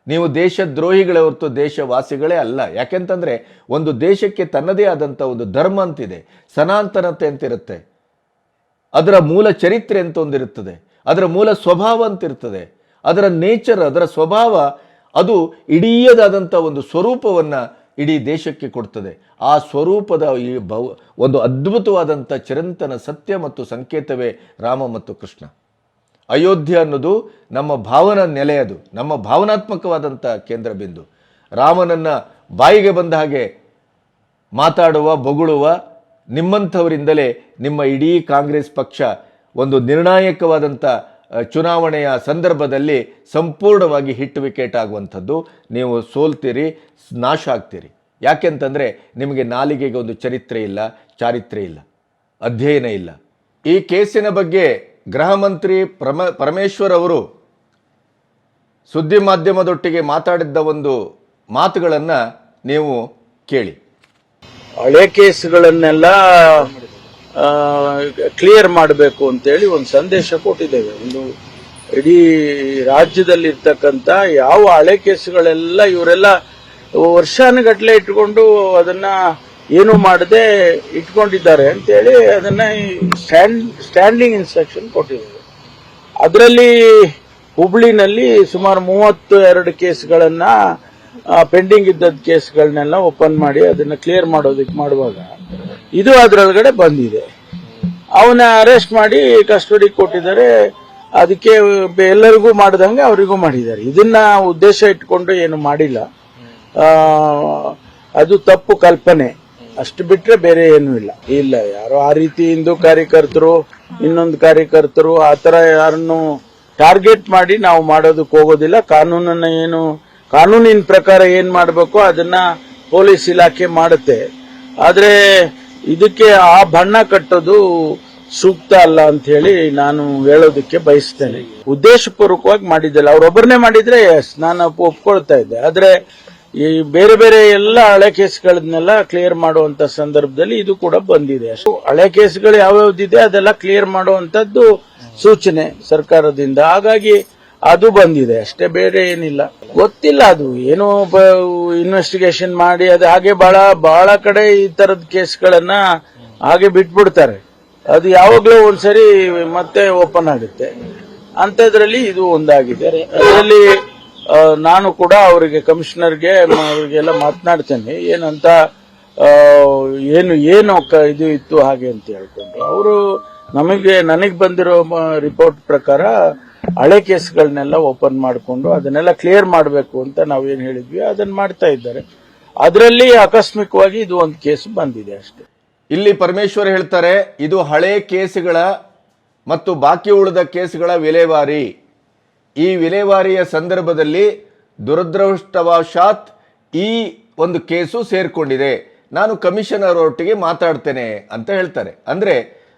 ನೀವು ದೇಶದ್ರೋಹಿಗಳೇ ಹೊರತು ದೇಶವಾಸಿಗಳೇ ಅಲ್ಲ. ಯಾಕೆಂತಂದರೆ ಒಂದು ದೇಶಕ್ಕೆ ತನ್ನದೇ ಆದಂಥ ಒಂದು ಧರ್ಮ ಅಂತಿದೆ, ಸನಾತನತೆ ಅಂತಿರುತ್ತೆ, ಅದರ ಮೂಲ ಚರಿತ್ರೆ ಅಂತ ಒಂದಿರುತ್ತದೆ, ಅದರ ಮೂಲ ಸ್ವಭಾವ ಅಂತಿರ್ತದೆ, ಅದರ ನೇಚರ್, ಅದರ ಸ್ವಭಾವ, ಅದು ಇಡೀದಾದಂಥ ಒಂದು ಸ್ವರೂಪವನ್ನು ಇಡೀ ದೇಶಕ್ಕೆ ಕೊಡ್ತದೆ. ಆ ಸ್ವರೂಪದ ಈ ಒಂದು ಅದ್ಭುತವಾದಂಥ ಚಿರಂತನ ಸತ್ಯ ಮತ್ತು ಸಂಕೇತವೇ ರಾಮ ಮತ್ತು ಕೃಷ್ಣ. ಅಯೋಧ್ಯ ಅನ್ನೋದು ನಮ್ಮ ಭಾವನಾ ನೆಲೆ, ಅದು ನಮ್ಮ ಭಾವನಾತ್ಮಕವಾದಂಥ ಕೇಂದ್ರ ಬಿಂದು. ರಾಮನನ್ನು ಬಾಯಿಗೆ ಬಂದ ಹಾಗೆ ಮಾತಾಡುವ, ಬೊಗಳುವ ನಿಮ್ಮಂಥವರಿಂದಲೇ ನಿಮ್ಮ ಇಡೀ ಕಾಂಗ್ರೆಸ್ ಪಕ್ಷ ಒಂದು ನಿರ್ಣಾಯಕವಾದಂಥ ಚುನಾವಣೆಯ ಸಂದರ್ಭದಲ್ಲಿ ಸಂಪೂರ್ಣವಾಗಿ ಹಿಟ್ ವಿಕೆಟ್ ಆಗುವಂಥದ್ದು. ನೀವು ಸೋಲ್ತೀರಿ, ನಾಶ ಆಗ್ತೀರಿ. ಯಾಕೆಂತಂದರೆ ನಿಮಗೆ ನಾಲಿಗೆಗೆ ಒಂದು ಚರಿತ್ರೆ ಇಲ್ಲ, ಚಾರಿತ್ರ್ಯ ಇಲ್ಲ, ಅಧ್ಯಯನ ಇಲ್ಲ. ಈ ಕೇಸಿನ ಬಗ್ಗೆ ಗೃಹ ಮಂತ್ರಿ ಪರಮೇಶ್ವರ್ ಅವರು ಸುದ್ದಿ ಮಾಧ್ಯಮದೊಟ್ಟಿಗೆ ಮಾತಾಡಿದ್ದ ಒಂದು ಮಾತುಗಳನ್ನು ನೀವು ಕೇಳಿ. ಹಳೆ ಕೇಸ್ಗಳನ್ನೆಲ್ಲ ಕ್ಲಿಯರ್ ಮಾಡಬೇಕು ಅಂತೇಳಿ ಒಂದು ಸಂದೇಶ ಕೊಟ್ಟಿದ್ದೇವೆ. ಒಂದು ಇಡೀ ರಾಜ್ಯದಲ್ಲಿ ಇರ್ತಕ್ಕಂಥ ಯಾವ ಹಳೆ ಕೇಸುಗಳೆಲ್ಲ ಇವರೆಲ್ಲ ವರ್ಷಾನುಗಟ್ಲೆ ಇಟ್ಕೊಂಡು ಅದನ್ನ ಏನು ಮಾಡದೆ ಇಟ್ಕೊಂಡಿದ್ದಾರೆ ಅಂತೇಳಿ ಅದನ್ನ ಸ್ಟ್ಯಾಂಡಿಂಗ್ ಇನ್ಸ್ಟ್ರಕ್ಷನ್ ಕೊಟ್ಟಿದ್ದೇವೆ. ಅದರಲ್ಲಿ ಹುಬ್ಳಿನಲ್ಲಿ ಸುಮಾರು 32 ಕೇಸ್ಗಳನ್ನ ಪೆಂಡಿಂಗ್ ಇದ್ದದ ಕೇಸ್ಗಳನ್ನೆಲ್ಲ ಓಪನ್ ಮಾಡಿ ಅದನ್ನ ಕ್ಲಿಯರ್ ಮಾಡುವಾಗ ಇದು ಅದರೊಳಗಡೆ ಬಂದಿದೆ. ಅವನ ಅರೆಸ್ಟ್ ಮಾಡಿ ಕಸ್ಟಡಿ ಕೊಟ್ಟಿದ್ದಾರೆ. ಅದಕ್ಕೆ ಎಲ್ಲರಿಗೂ ಮಾಡಿದಂಗೆ ಅವರಿಗೂ ಮಾಡಿದ್ದಾರೆ. ಇದನ್ನ ಉದ್ದೇಶ ಇಟ್ಕೊಂಡು ಏನು ಮಾಡಿಲ್ಲ. ಅದು ತಪ್ಪು ಕಲ್ಪನೆ, ಅಷ್ಟು ಬಿಟ್ರೆ ಬೇರೆ ಏನೂ ಇಲ್ಲ. ಯಾರೋ ಆ ರೀತಿ ಹಿಂದೂ ಕಾರ್ಯಕರ್ತರು, ಇನ್ನೊಂದು ಕಾರ್ಯಕರ್ತರು ಆ ತರ ಯಾರನ್ನು ಟಾರ್ಗೆಟ್ ಮಾಡಿ ನಾವು ಮಾಡೋದಕ್ಕೆ ಹೋಗೋದಿಲ್ಲ. ಕಾನೂನಿನ ಪ್ರಕಾರ ಏನ್ ಮಾಡಬೇಕು ಅದನ್ನ ಪೊಲೀಸ್ ಇಲಾಖೆ ಮಾಡುತ್ತೆ. ಆದ್ರೆ ಇದಕ್ಕೆ ಆ ಬಣ್ಣ ಕಟ್ಟೋದು ಸೂಕ್ತ ಅಲ್ಲ ಅಂತ ಹೇಳಿ ನಾನು ಹೇಳೋದಕ್ಕೆ ಬಯಸ್ತೇನೆ. ಉದ್ದೇಶಪೂರ್ವಕವಾಗಿ ಮಾಡಿದ್ದಲ್ಲ, ಅವರೊಬ್ಬರನ್ನೇ ಮಾಡಿದ್ರೆ ನಾನು ಒಪ್ಕೊಳ್ತಾ ಇದ್ದೆ. ಆದ್ರೆ ಈ ಬೇರೆ ಬೇರೆ ಎಲ್ಲ ಹಳೆ ಕೇಸ್ಗಳನ್ನೆಲ್ಲ ಕ್ಲಿಯರ್ ಮಾಡುವಂತ ಸಂದರ್ಭದಲ್ಲಿ ಇದು ಕೂಡ ಬಂದಿದೆ. ಅಷ್ಟು ಹಳೆ ಕೇಸ್ಗಳು ಯಾವ್ಯಾವ್ದಿದೆ ಅದೆಲ್ಲ ಕ್ಲಿಯರ್ ಮಾಡುವಂತದ್ದು ಸೂಚನೆ ಸರ್ಕಾರದಿಂದ, ಹಾಗಾಗಿ ಅದು ಬಂದಿದೆ ಅಷ್ಟೇ, ಬೇರೆ ಏನಿಲ್ಲ. ಗೊತ್ತಿಲ್ಲ, ಅದು ಏನೋ ಇನ್ವೆಸ್ಟಿಗೇಷನ್ ಮಾಡಿ ಅದು ಹಾಗೆ ಬಹಳ ಕಡೆ ಈ ತರದ ಕೇಸ್ಗಳನ್ನ ಹಾಗೆ ಬಿಟ್ಬಿಡ್ತಾರೆ. ಅದು ಯಾವಾಗ್ಲೂ ಒಂದ್ಸರಿ ಮತ್ತೆ ಓಪನ್ ಆಗುತ್ತೆ. ಅಂಥದ್ರಲ್ಲಿ ಇದು ಒಂದಾಗಿದೆ. ಅದರಲ್ಲಿ ನಾನು ಕೂಡ ಅವರಿಗೆ ಕಮಿಷನರ್ಗೆ ಅವರಿಗೆಲ್ಲ ಮಾತನಾಡ್ತೇನೆ, ಏನಂತ ಏನು ಇದು ಇತ್ತು ಹಾಗೆ ಅಂತ ಹೇಳ್ಕೊಂಡು. ಅವರು ನನಗೆ ಬಂದಿರೋ ರಿಪೋರ್ಟ್ ಪ್ರಕಾರ ಹಳೆ ಕೇಸ್ಗಳನ್ನೆಲ್ಲ ಓಪನ್ ಮಾಡಿಕೊಂಡು ಅದನ್ನೆಲ್ಲ ಕ್ಲಿಯರ್ ಮಾಡಬೇಕು ಅಂತ ನಾವೇನು ಹೇಳಿದ್ವಿ ಅದನ್ನ ಮಾಡ್ತಾ ಇದ್ದಾರೆ. ಅದರಲ್ಲಿ ಆಕಸ್ಮಿಕವಾಗಿ ಇದು ಒಂದು ಕೇಸ್ ಬಂದಿದೆ ಅಷ್ಟೇ. ಇಲ್ಲಿ ಪರಮೇಶ್ವರ್ ಹೇಳ್ತಾರೆ, ಇದು ಹಳೆ ಕೇಸುಗಳ ಮತ್ತು ಬಾಕಿ ಉಳಿದ ಕೇಸುಗಳ ವಿಲೇವಾರಿ. ಈ ವಿಲೇವಾರಿಯ ಸಂದರ್ಭದಲ್ಲಿ ದುರದೃಷ್ಟವಶಾತ್ ಈ ಒಂದು ಕೇಸು ಸೇರ್ಕೊಂಡಿದೆ, ನಾನು ಕಮಿಷನರ್ ಒಟ್ಟಿಗೆ ಮಾತಾಡ್ತೇನೆ ಅಂತ ಹೇಳ್ತಾರೆ. ಅಂದರೆ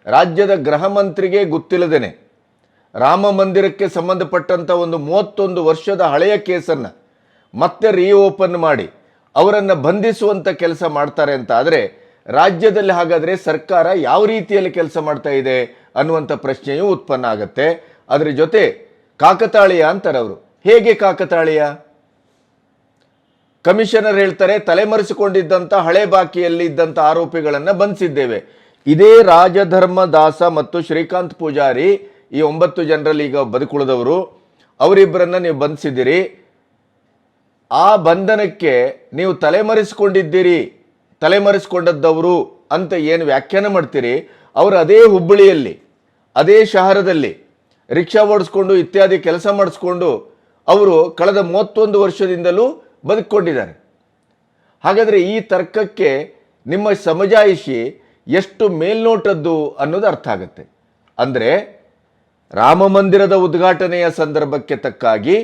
ರಾಜ್ಯದ ಗೃಹ ಮಂತ್ರಿಗೆ ಗೊತ್ತಿಲ್ಲದೇನೆ ರಾಮ ಮಂದಿರಕ್ಕೆ ಸಂಬಂಧಪಟ್ಟಂಥ ಒಂದು 31 ವರ್ಷದ ಹಳೆಯ ಕೇಸನ್ನು ಮತ್ತೆ ರೀಓಪನ್ ಮಾಡಿ ಅವರನ್ನು ಬಂಧಿಸುವಂಥ ಕೆಲಸ ಮಾಡ್ತಾರೆ ಅಂತ ಆದರೆ ರಾಜ್ಯದಲ್ಲಿ ಹಾಗಾದರೆ ಸರ್ಕಾರ ಯಾವ ರೀತಿಯಲ್ಲಿ ಕೆಲಸ ಮಾಡ್ತಾ ಇದೆ ಅನ್ನುವಂಥ ಪ್ರಶ್ನೆಯೂ ಉತ್ಪನ್ನ ಆಗುತ್ತೆ. ಅದರ ಜೊತೆ ಕಾಕತಾಳೀಯ ಅಂತಾರೆ ಅವರು. ಹೇಗೆ ಕಾಕತಾಳೀಯ? ಕಮಿಷನರ್ ಹೇಳ್ತಾರೆ, ತಲೆಮರೆಸಿಕೊಂಡಿದ್ದಂಥ ಹಳೆ ಬಾಕಿಯಲ್ಲಿ ಇದ್ದಂಥ ಆರೋಪಿಗಳನ್ನು ಬಂಧಿಸಿದ್ದೇವೆ. ಇದೇ ರಾಜಧರ್ಮ ದಾಸ ಮತ್ತು ಶ್ರೀಕಾಂತ್ ಪೂಜಾರಿ, ಈ 9 ಜನರಲ್ಲಿ ಈಗ ಬದುಕುಳಿದವರು, ಅವರಿಬ್ಬರನ್ನ ನೀವು ಬಂಧಿಸಿದ್ದೀರಿ. ಆ ಬಂಧನಕ್ಕೆ ನೀವು ತಲೆಮರೆಸಿಕೊಂಡದ್ದವರು ಅಂತ ಏನು ವ್ಯಾಖ್ಯಾನ ಮಾಡ್ತೀರಿ, ಅವರು ಅದೇ ಹುಬ್ಬಳ್ಳಿಯಲ್ಲಿ ಅದೇ ಶಹರದಲ್ಲಿ ರಿಕ್ಷಾ ಓಡಿಸ್ಕೊಂಡು ಇತ್ಯಾದಿ ಕೆಲಸ ಮಾಡಿಸ್ಕೊಂಡು ಅವರು ಕಳೆದ 31 ವರ್ಷದಿಂದಲೂ ಬದುಕೊಂಡಿದ್ದಾರೆ. ಹಾಗಾದರೆ ಈ ತರ್ಕಕ್ಕೆ ನಿಮ್ಮ ಸಮಜಾಯಿಷಿ ಎಷ್ಟು ಮೇಲ್ನೋಟದ್ದು ಅನ್ನೋದು ಅರ್ಥ ಆಗುತ್ತೆ. ಅಂದರೆ ರಾಮ ಮಂದಿರದ ಉದ್ಘಾಟನೆಯ ಸಂದರ್ಭಕ್ಕೆ ತಕ್ಕಾಗಿ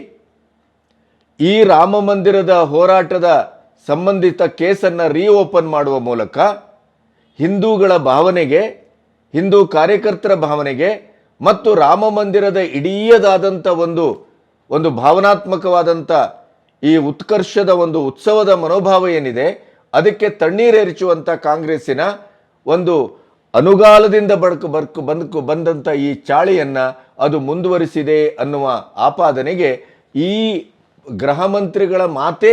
ಈ ರಾಮ ಮಂದಿರದ ಹೋರಾಟದ ಸಂಬಂಧಿತ ಕೇಸನ್ನು ರೀಓಪನ್ ಮಾಡುವ ಮೂಲಕ ಹಿಂದೂಗಳ ಭಾವನೆಗೆ, ಹಿಂದೂ ಕಾರ್ಯಕರ್ತರ ಭಾವನೆಗೆ ಮತ್ತು ರಾಮ ಮಂದಿರದ ಇಡೀದಾದಂಥ ಒಂದು ಭಾವನಾತ್ಮಕವಾದಂಥ ಈ ಉತ್ಕರ್ಷದ ಒಂದು ಉತ್ಸವದ ಮನೋಭಾವ ಏನಿದೆ ಅದಕ್ಕೆ ತಣ್ಣೀರೆರಚುವಂಥ ಕಾಂಗ್ರೆಸ್ಸಿನ ಒಂದು ಅನುಗಾಲದಿಂದ ಬಂದಂಥ ಈ ಚಾಳಿಯನ್ನು ಅದು ಮುಂದುವರಿಸಿದೆ ಅನ್ನುವ ಆಪಾದನೆಗೆ ಈ ಗೃಹ ಮಂತ್ರಿಗಳ ಮಾತೇ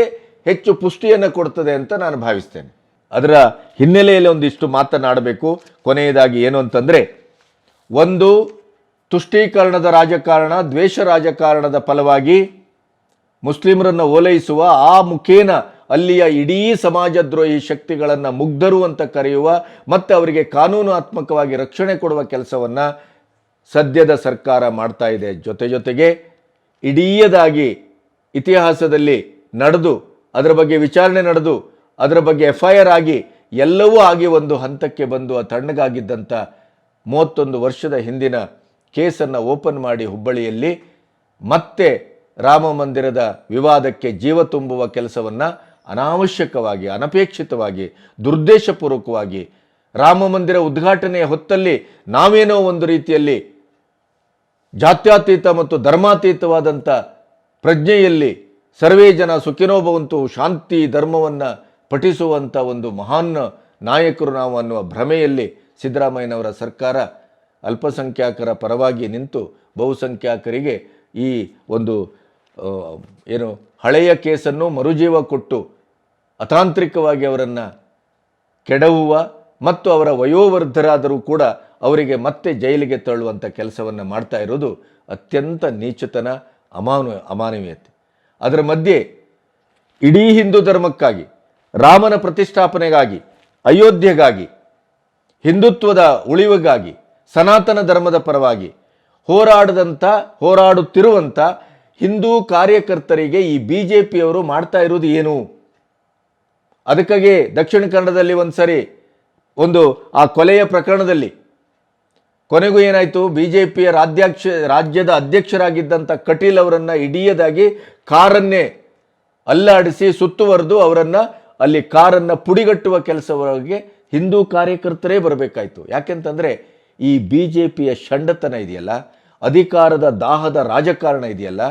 ಹೆಚ್ಚು ಪುಷ್ಟಿಯನ್ನು ಕೊಡ್ತದೆ ಅಂತ ನಾನು ಭಾವಿಸ್ತೇನೆ. ಅದರ ಹಿನ್ನೆಲೆಯಲ್ಲಿ ಒಂದಿಷ್ಟು ಮಾತನಾಡಬೇಕು. ಕೊನೆಯದಾಗಿ ಏನು ಅಂತಂದರೆ, ಒಂದು ತುಷ್ಟೀಕರಣದ ರಾಜಕಾರಣ, ದ್ವೇಷ ರಾಜಕಾರಣದ ಫಲವಾಗಿ ಮುಸ್ಲಿಮರನ್ನು ಓಲೈಸುವ, ಆ ಮುಖೇನ ಅಲ್ಲಿಯ ಇಡೀ ಸಮಾಜದ್ರೋಹಿ ಶಕ್ತಿಗಳನ್ನು ಮುಗ್ಧರು ಅಂತ ಕರೆಯುವ ಮತ್ತು ಅವರಿಗೆ ಕಾನೂನಾತ್ಮಕವಾಗಿ ರಕ್ಷಣೆ ಕೊಡುವ ಕೆಲಸವನ್ನು ಸದ್ಯದ ಸರ್ಕಾರ ಮಾಡ್ತಾ ಇದೆ. ಜೊತೆಗೆ ಇಡೀದಾಗಿ ಇತಿಹಾಸದಲ್ಲಿ ನಡೆದು ಅದರ ಬಗ್ಗೆ ವಿಚಾರಣೆ ನಡೆದು ಅದರ ಬಗ್ಗೆ FIR ಆಗಿ ಎಲ್ಲವೂ ಆಗಿ ಒಂದು ಹಂತಕ್ಕೆ ಬಂದು ಆ ತಣ್ಣಗಾಗಿದ್ದಂಥ 31 ವರ್ಷದ ಹಿಂದಿನ ಕೇಸನ್ನು ಓಪನ್ ಮಾಡಿ ಹುಬ್ಬಳ್ಳಿಯಲ್ಲಿ ಮತ್ತೆ ರಾಮ ಮಂದಿರದ ವಿವಾದಕ್ಕೆ ಜೀವ ತುಂಬುವ ಕೆಲಸವನ್ನು ಅನಾವಶ್ಯಕವಾಗಿ, ಅನಪೇಕ್ಷಿತವಾಗಿ, ದುರುದ್ದೇಶಪೂರ್ವಕವಾಗಿ ರಾಮ ಮಂದಿರ ಉದ್ಘಾಟನೆಯ ಹೊತ್ತಲ್ಲಿ ನಾವೇನೋ ಒಂದು ರೀತಿಯಲ್ಲಿ ಜಾತ್ಯತೀತ ಮತ್ತು ಧರ್ಮಾತೀತವಾದಂಥ ಪ್ರಜ್ಞೆಯಲ್ಲಿ ಸರ್ವೇ ಜನ ಸುಖಿನೋ ಭವಂತು ಶಾಂತಿ ಧರ್ಮವನ್ನು ಪಠಿಸುವಂಥ ಒಂದು ಮಹಾನ್ ನಾಯಕರು ನಾವು ಅನ್ನುವ ಭ್ರಮೆಯಲ್ಲಿ ಸಿದ್ದರಾಮಯ್ಯನವರ ಸರ್ಕಾರ ಅಲ್ಪಸಂಖ್ಯಾತರ ಪರವಾಗಿ ನಿಂತು ಬಹುಸಂಖ್ಯಾತರಿಗೆ ಈ ಒಂದು ಹಳೆಯ ಕೇಸನ್ನು ಮರುಜೀವ ಕೊಟ್ಟು ಅತಾಂತ್ರಿಕವಾಗಿ ಅವರನ್ನು ಕೆಡವುವ ಮತ್ತು ಅವರ ವಯೋವೃದ್ಧರಾದರೂ ಕೂಡ ಅವರಿಗೆ ಮತ್ತೆ ಜೈಲಿಗೆ ತಳ್ಳುವಂಥ ಕೆಲಸವನ್ನು ಮಾಡ್ತಾ ಇರೋದು ಅತ್ಯಂತ ನೀಚತನ, ಅಮಾನವೀಯತೆ. ಅದರ ಮಧ್ಯೆ ಇಡೀ ಹಿಂದೂ ಧರ್ಮಕ್ಕಾಗಿ, ರಾಮನ ಪ್ರತಿಷ್ಠಾಪನೆಗಾಗಿ, ಅಯೋಧ್ಯೆಗಾಗಿ, ಹಿಂದುತ್ವದ ಉಳಿವಿಗಾಗಿ, ಸನಾತನ ಧರ್ಮದ ಪರವಾಗಿ ಹೋರಾಡುತ್ತಿರುವಂಥ ಹಿಂದೂ ಕಾರ್ಯಕರ್ತರಿಗೆ ಈ BJPಯವರು ಮಾಡ್ತಾ ಇರೋದು ಏನು? ಅದಕ್ಕಾಗಿ ದಕ್ಷಿಣ ಕನ್ನಡದಲ್ಲಿ ಒಂದು ಆ ಕೊಲೆಯ ಪ್ರಕರಣದಲ್ಲಿ ಕೊನೆಗೂ ಏನಾಯಿತು, BJPಯ ರಾಜ್ಯದ ಅಧ್ಯಕ್ಷರಾಗಿದ್ದಂಥ ಕಟೀಲ್ ಅವರನ್ನು ಇಡೀದಾಗಿ ಕಾರನ್ನೇ ಅಲ್ಲಾಡಿಸಿ ಸುತ್ತುವರೆದು ಅವರನ್ನು ಅಲ್ಲಿ ಕಾರನ್ನು ಪುಡಿಗಟ್ಟುವ ಕೆಲಸವರೆಗೆ ಹಿಂದೂ ಕಾರ್ಯಕರ್ತರೇ ಬರಬೇಕಾಯಿತು. ಯಾಕೆಂತಂದರೆ ಈ BJPಯ ಷಂಡತನ ಇದೆಯಲ್ಲ ಅಧಿಕಾರದ ದಾಹದ ರಾಜಕಾರಣ ಇದೆಯಲ್ಲ,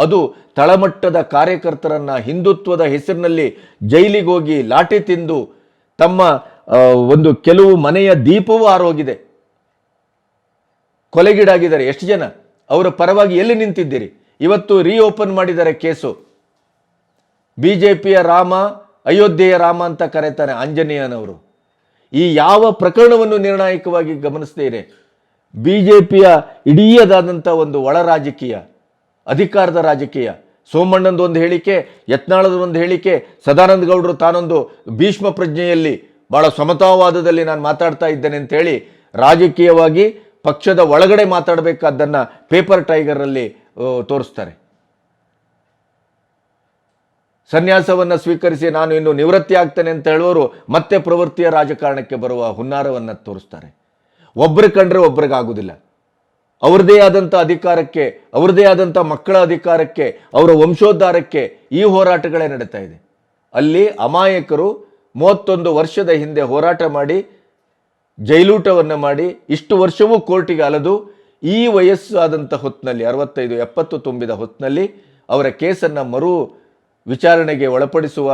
ಅದು ತಳಮಟ್ಟದ ಕಾರ್ಯಕರ್ತರನ್ನ ಹಿಂದುತ್ವದ ಹೆಸರಿನಲ್ಲಿ ಜೈಲಿಗೆ ಹೋಗಿ ಲಾಠಿ ತಿಂದು ತಮ್ಮ ಒಂದು ಕೆಲವು ಮನೆಯ ದೀಪವೂ ಆರೋಗಿದೆ, ಕೊಲೆಗೀಡಾಗಿದ್ದಾರೆ. ಎಷ್ಟು ಜನ ಅವರ ಪರವಾಗಿ ಎಲ್ಲಿ ನಿಂತಿದ್ದೀರಿ? ಇವತ್ತು ರೀಓಪನ್ ಮಾಡಿದ್ದಾರೆ ಕೇಸು. ಬಿಜೆಪಿಯ ರಾಮ ಅಯೋಧ್ಯೆಯ ರಾಮ ಅಂತ ಕರೀತಾರೆ ಆಂಜನೇಯನವರು. ಈ ಯಾವ ಪ್ರಕರಣವನ್ನು ನಿರ್ಣಾಯಕವಾಗಿ ಗಮನಿಸ್ತೀರಿ? ಬಿಜೆಪಿಯ ಇಡೀದಾದಂಥ ಒಂದು ಒಳ ರಾಜಕೀಯ, ಅಧಿಕಾರದ ರಾಜಕೀಯ. ಸೋಮಣ್ಣಂದು ಒಂದು ಹೇಳಿಕೆ, ಯತ್ನಾಳದ ಒಂದು ಹೇಳಿಕೆ, ಸದಾನಂದ ಗೌಡರು ತಾನೊಂದು ಭೀಷ್ಮ ಪ್ರಜ್ಞೆಯಲ್ಲಿ ಬಹಳ ಸಮತಾವಾದದಲ್ಲಿ ನಾನು ಮಾತಾಡ್ತಾ ಇದ್ದೇನೆ ಅಂತ ಹೇಳಿ ರಾಜಕೀಯವಾಗಿ ಪಕ್ಷದ ಒಳಗಡೆ ಮಾತಾಡಬೇಕಾದ್ದನ್ನು ಪೇಪರ್ ಟೈಗರಲ್ಲಿ ತೋರಿಸ್ತಾರೆ. ಸನ್ಯಾಸವನ್ನು ಸ್ವೀಕರಿಸಿ ನಾನು ಇನ್ನು ನಿವೃತ್ತಿ ಆಗ್ತೇನೆ ಅಂತ ಹೇಳುವವರು ಮತ್ತೆ ಪ್ರವೃತ್ತಿಯ ರಾಜಕಾರಣಕ್ಕೆ ಬರುವ ಹುನ್ನಾರವನ್ನು ತೋರಿಸ್ತಾರೆ. ಒಬ್ಬರು ಕಂಡ್ರೆ ಒಬ್ರಿಗಾಗುವುದಿಲ್ಲ. ಅವ್ರದ್ದೇ ಆದಂಥ ಅಧಿಕಾರಕ್ಕೆ, ಅವ್ರದ್ದೇ ಆದಂಥ ಮಕ್ಕಳ ಅಧಿಕಾರಕ್ಕೆ, ಅವರ ವಂಶೋದ್ಧಾರಕ್ಕೆ ಈ ಹೋರಾಟಗಳೇ ನಡೀತಾ ಇದೆ. ಅಲ್ಲಿ ಅಮಾಯಕರು 31 ವರ್ಷದ ಹಿಂದೆ ಹೋರಾಟ ಮಾಡಿ ಜೈಲೂಟವನ್ನು ಮಾಡಿ ಇಷ್ಟು ವರ್ಷವೂ ಕೋರ್ಟಿಗೆ ಅಲೆದು ಈ ವಯಸ್ಸು ಆದಂಥ ಹೊತ್ತಿನಲ್ಲಿ 65-70 ತುಂಬಿದ ಹೊತ್ತಿನಲ್ಲಿ ಅವರ ಕೇಸನ್ನು ಮರು ವಿಚಾರಣೆಗೆ ಒಳಪಡಿಸುವ,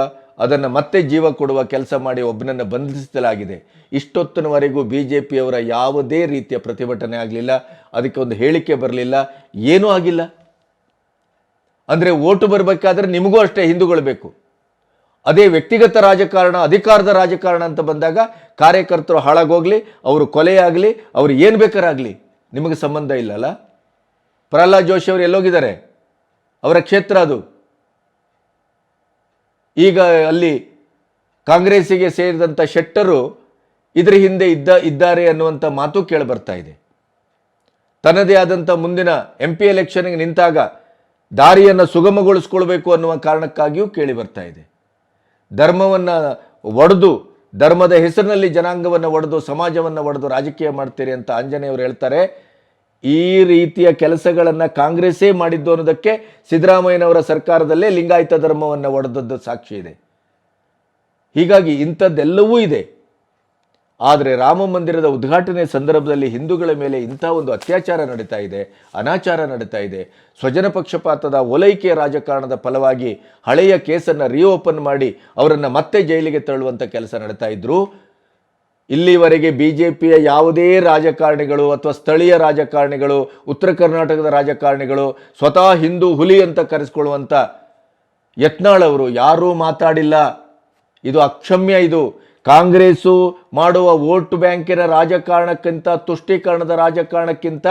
ಅದನ್ನು ಮತ್ತೆ ಜೀವ ಕೊಡುವ ಕೆಲಸ ಮಾಡಿ ಒಬ್ಬನನ್ನು ಬಂಧಿಸಲಾಗಿದೆ. ಇಷ್ಟೊತ್ತಿನವರೆಗೂ BJPಯವರ ಯಾವುದೇ ರೀತಿಯ ಪ್ರತಿಭಟನೆ ಆಗಲಿಲ್ಲ, ಅದಕ್ಕೆ ಒಂದು ಹೇಳಿಕೆ ಬರಲಿಲ್ಲ, ಏನೂ ಆಗಿಲ್ಲ. ಅಂದರೆ ಓಟು ಬರಬೇಕಾದ್ರೆ ನಿಮಗೂ ಅಷ್ಟೇ ಹಿಂದೂಗೊಳ್ಬೇಕು. ಅದೇ ವ್ಯಕ್ತಿಗತ ರಾಜಕಾರಣ, ಅಧಿಕಾರದ ರಾಜಕಾರಣ ಅಂತ ಬಂದಾಗ ಕಾರ್ಯಕರ್ತರು ಹಾಳಾಗೋಗ್ಲಿ, ಅವರು ಕೊಲೆಯಾಗಲಿ, ಅವರು ಏನು ಬೇಕಾರಾಗಲಿ, ನಿಮಗೆ ಸಂಬಂಧ ಇಲ್ಲಲ್ಲ. ಪ್ರಹ್ಲಾದ್ ಜೋಶಿ ಅವರು ಎಲ್ಲೋಗಿದ್ದಾರೆ? ಅವರ ಕ್ಷೇತ್ರ ಅದು. ಈಗ ಅಲ್ಲಿ ಕಾಂಗ್ರೆಸ್ಸಿಗೆ ಸೇರಿದಂಥ ಶೆಟ್ಟರು ಇದರ ಹಿಂದೆ ಇದ್ದಾರೆ ಅನ್ನುವಂಥ ಮಾತು ಕೇಳಿ ಬರ್ತಾ ಇದೆ. ತನ್ನದೇ ಆದಂಥ ಮುಂದಿನ MP ಎಲೆಕ್ಷನ್ಗೆ ನಿಂತಾಗ ದಾರಿಯನ್ನು ಸುಗಮಗೊಳಿಸ್ಕೊಳ್ಬೇಕು ಅನ್ನುವ ಕಾರಣಕ್ಕಾಗಿಯೂ ಕೇಳಿ ಬರ್ತಾ ಇದೆ. ಧರ್ಮವನ್ನು ಒಡೆದು, ಧರ್ಮದ ಹೆಸರಿನಲ್ಲಿ ಜನಾಂಗವನ್ನು ಒಡೆದು, ಸಮಾಜವನ್ನು ಒಡೆದು ರಾಜಕೀಯ ಮಾಡ್ತೀರಿ ಅಂತ ಆಂಜನೇಯವರು ಹೇಳ್ತಾರೆ. ಈ ರೀತಿಯ ಕೆಲಸಗಳನ್ನು ಕಾಂಗ್ರೆಸ್ಸೇ ಮಾಡಿದ್ದು ಅನ್ನೋದಕ್ಕೆ ಸಿದ್ದರಾಮಯ್ಯನವರ ಸರ್ಕಾರದಲ್ಲೇ ಲಿಂಗಾಯತ ಧರ್ಮವನ್ನು ಒಡೆದದ್ದು ಸಾಕ್ಷಿ ಇದೆ. ಹೀಗಾಗಿ ಇಂಥದ್ದೆಲ್ಲವೂ ಇದೆ. ಆದರೆ ರಾಮ ಮಂದಿರದ ಉದ್ಘಾಟನೆ ಸಂದರ್ಭದಲ್ಲಿ ಹಿಂದೂಗಳ ಮೇಲೆ ಇಂಥ ಒಂದು ಅತ್ಯಾಚಾರ ನಡೀತಾ ಇದೆ, ಅನಾಚಾರ ನಡೀತಾ ಇದೆ. ಸ್ವಜನ ಪಕ್ಷಪಾತದ ಓಲೈಕೆಯ ರಾಜಕಾರಣದ ಫಲವಾಗಿ ಹಳೆಯ ಕೇಸನ್ನು ರೀಓಪನ್ ಮಾಡಿ ಅವರನ್ನು ಮತ್ತೆ ಜೈಲಿಗೆ ತಳ್ಳುವಂಥ ಕೆಲಸ ನಡೀತಾ ಇದ್ರು. ಇಲ್ಲಿವರೆಗೆ BJPಯ ಯಾವುದೇ ರಾಜಕಾರಣಿಗಳು ಅಥವಾ ಸ್ಥಳೀಯ ರಾಜಕಾರಣಿಗಳು, ಉತ್ತರ ಕರ್ನಾಟಕದ ರಾಜಕಾರಣಿಗಳು, ಸ್ವತಃ ಹಿಂದೂ ಹುಲಿ ಅಂತ ಕರೆಸ್ಕೊಳ್ಳುವಂಥ ಯತ್ನಾಳ್ ಅವರು ಯಾರೂ ಮಾತಾಡಿಲ್ಲ. ಇದು ಅಕ್ಷಮ್ಯ. ಇದು ಕಾಂಗ್ರೆಸ್ಸು ಮಾಡುವ ವೋಟ್ ಬ್ಯಾಂಕಿನ ರಾಜಕಾರಣಕ್ಕಿಂತ, ತುಷ್ಟೀಕರಣದ ರಾಜಕಾರಣಕ್ಕಿಂತ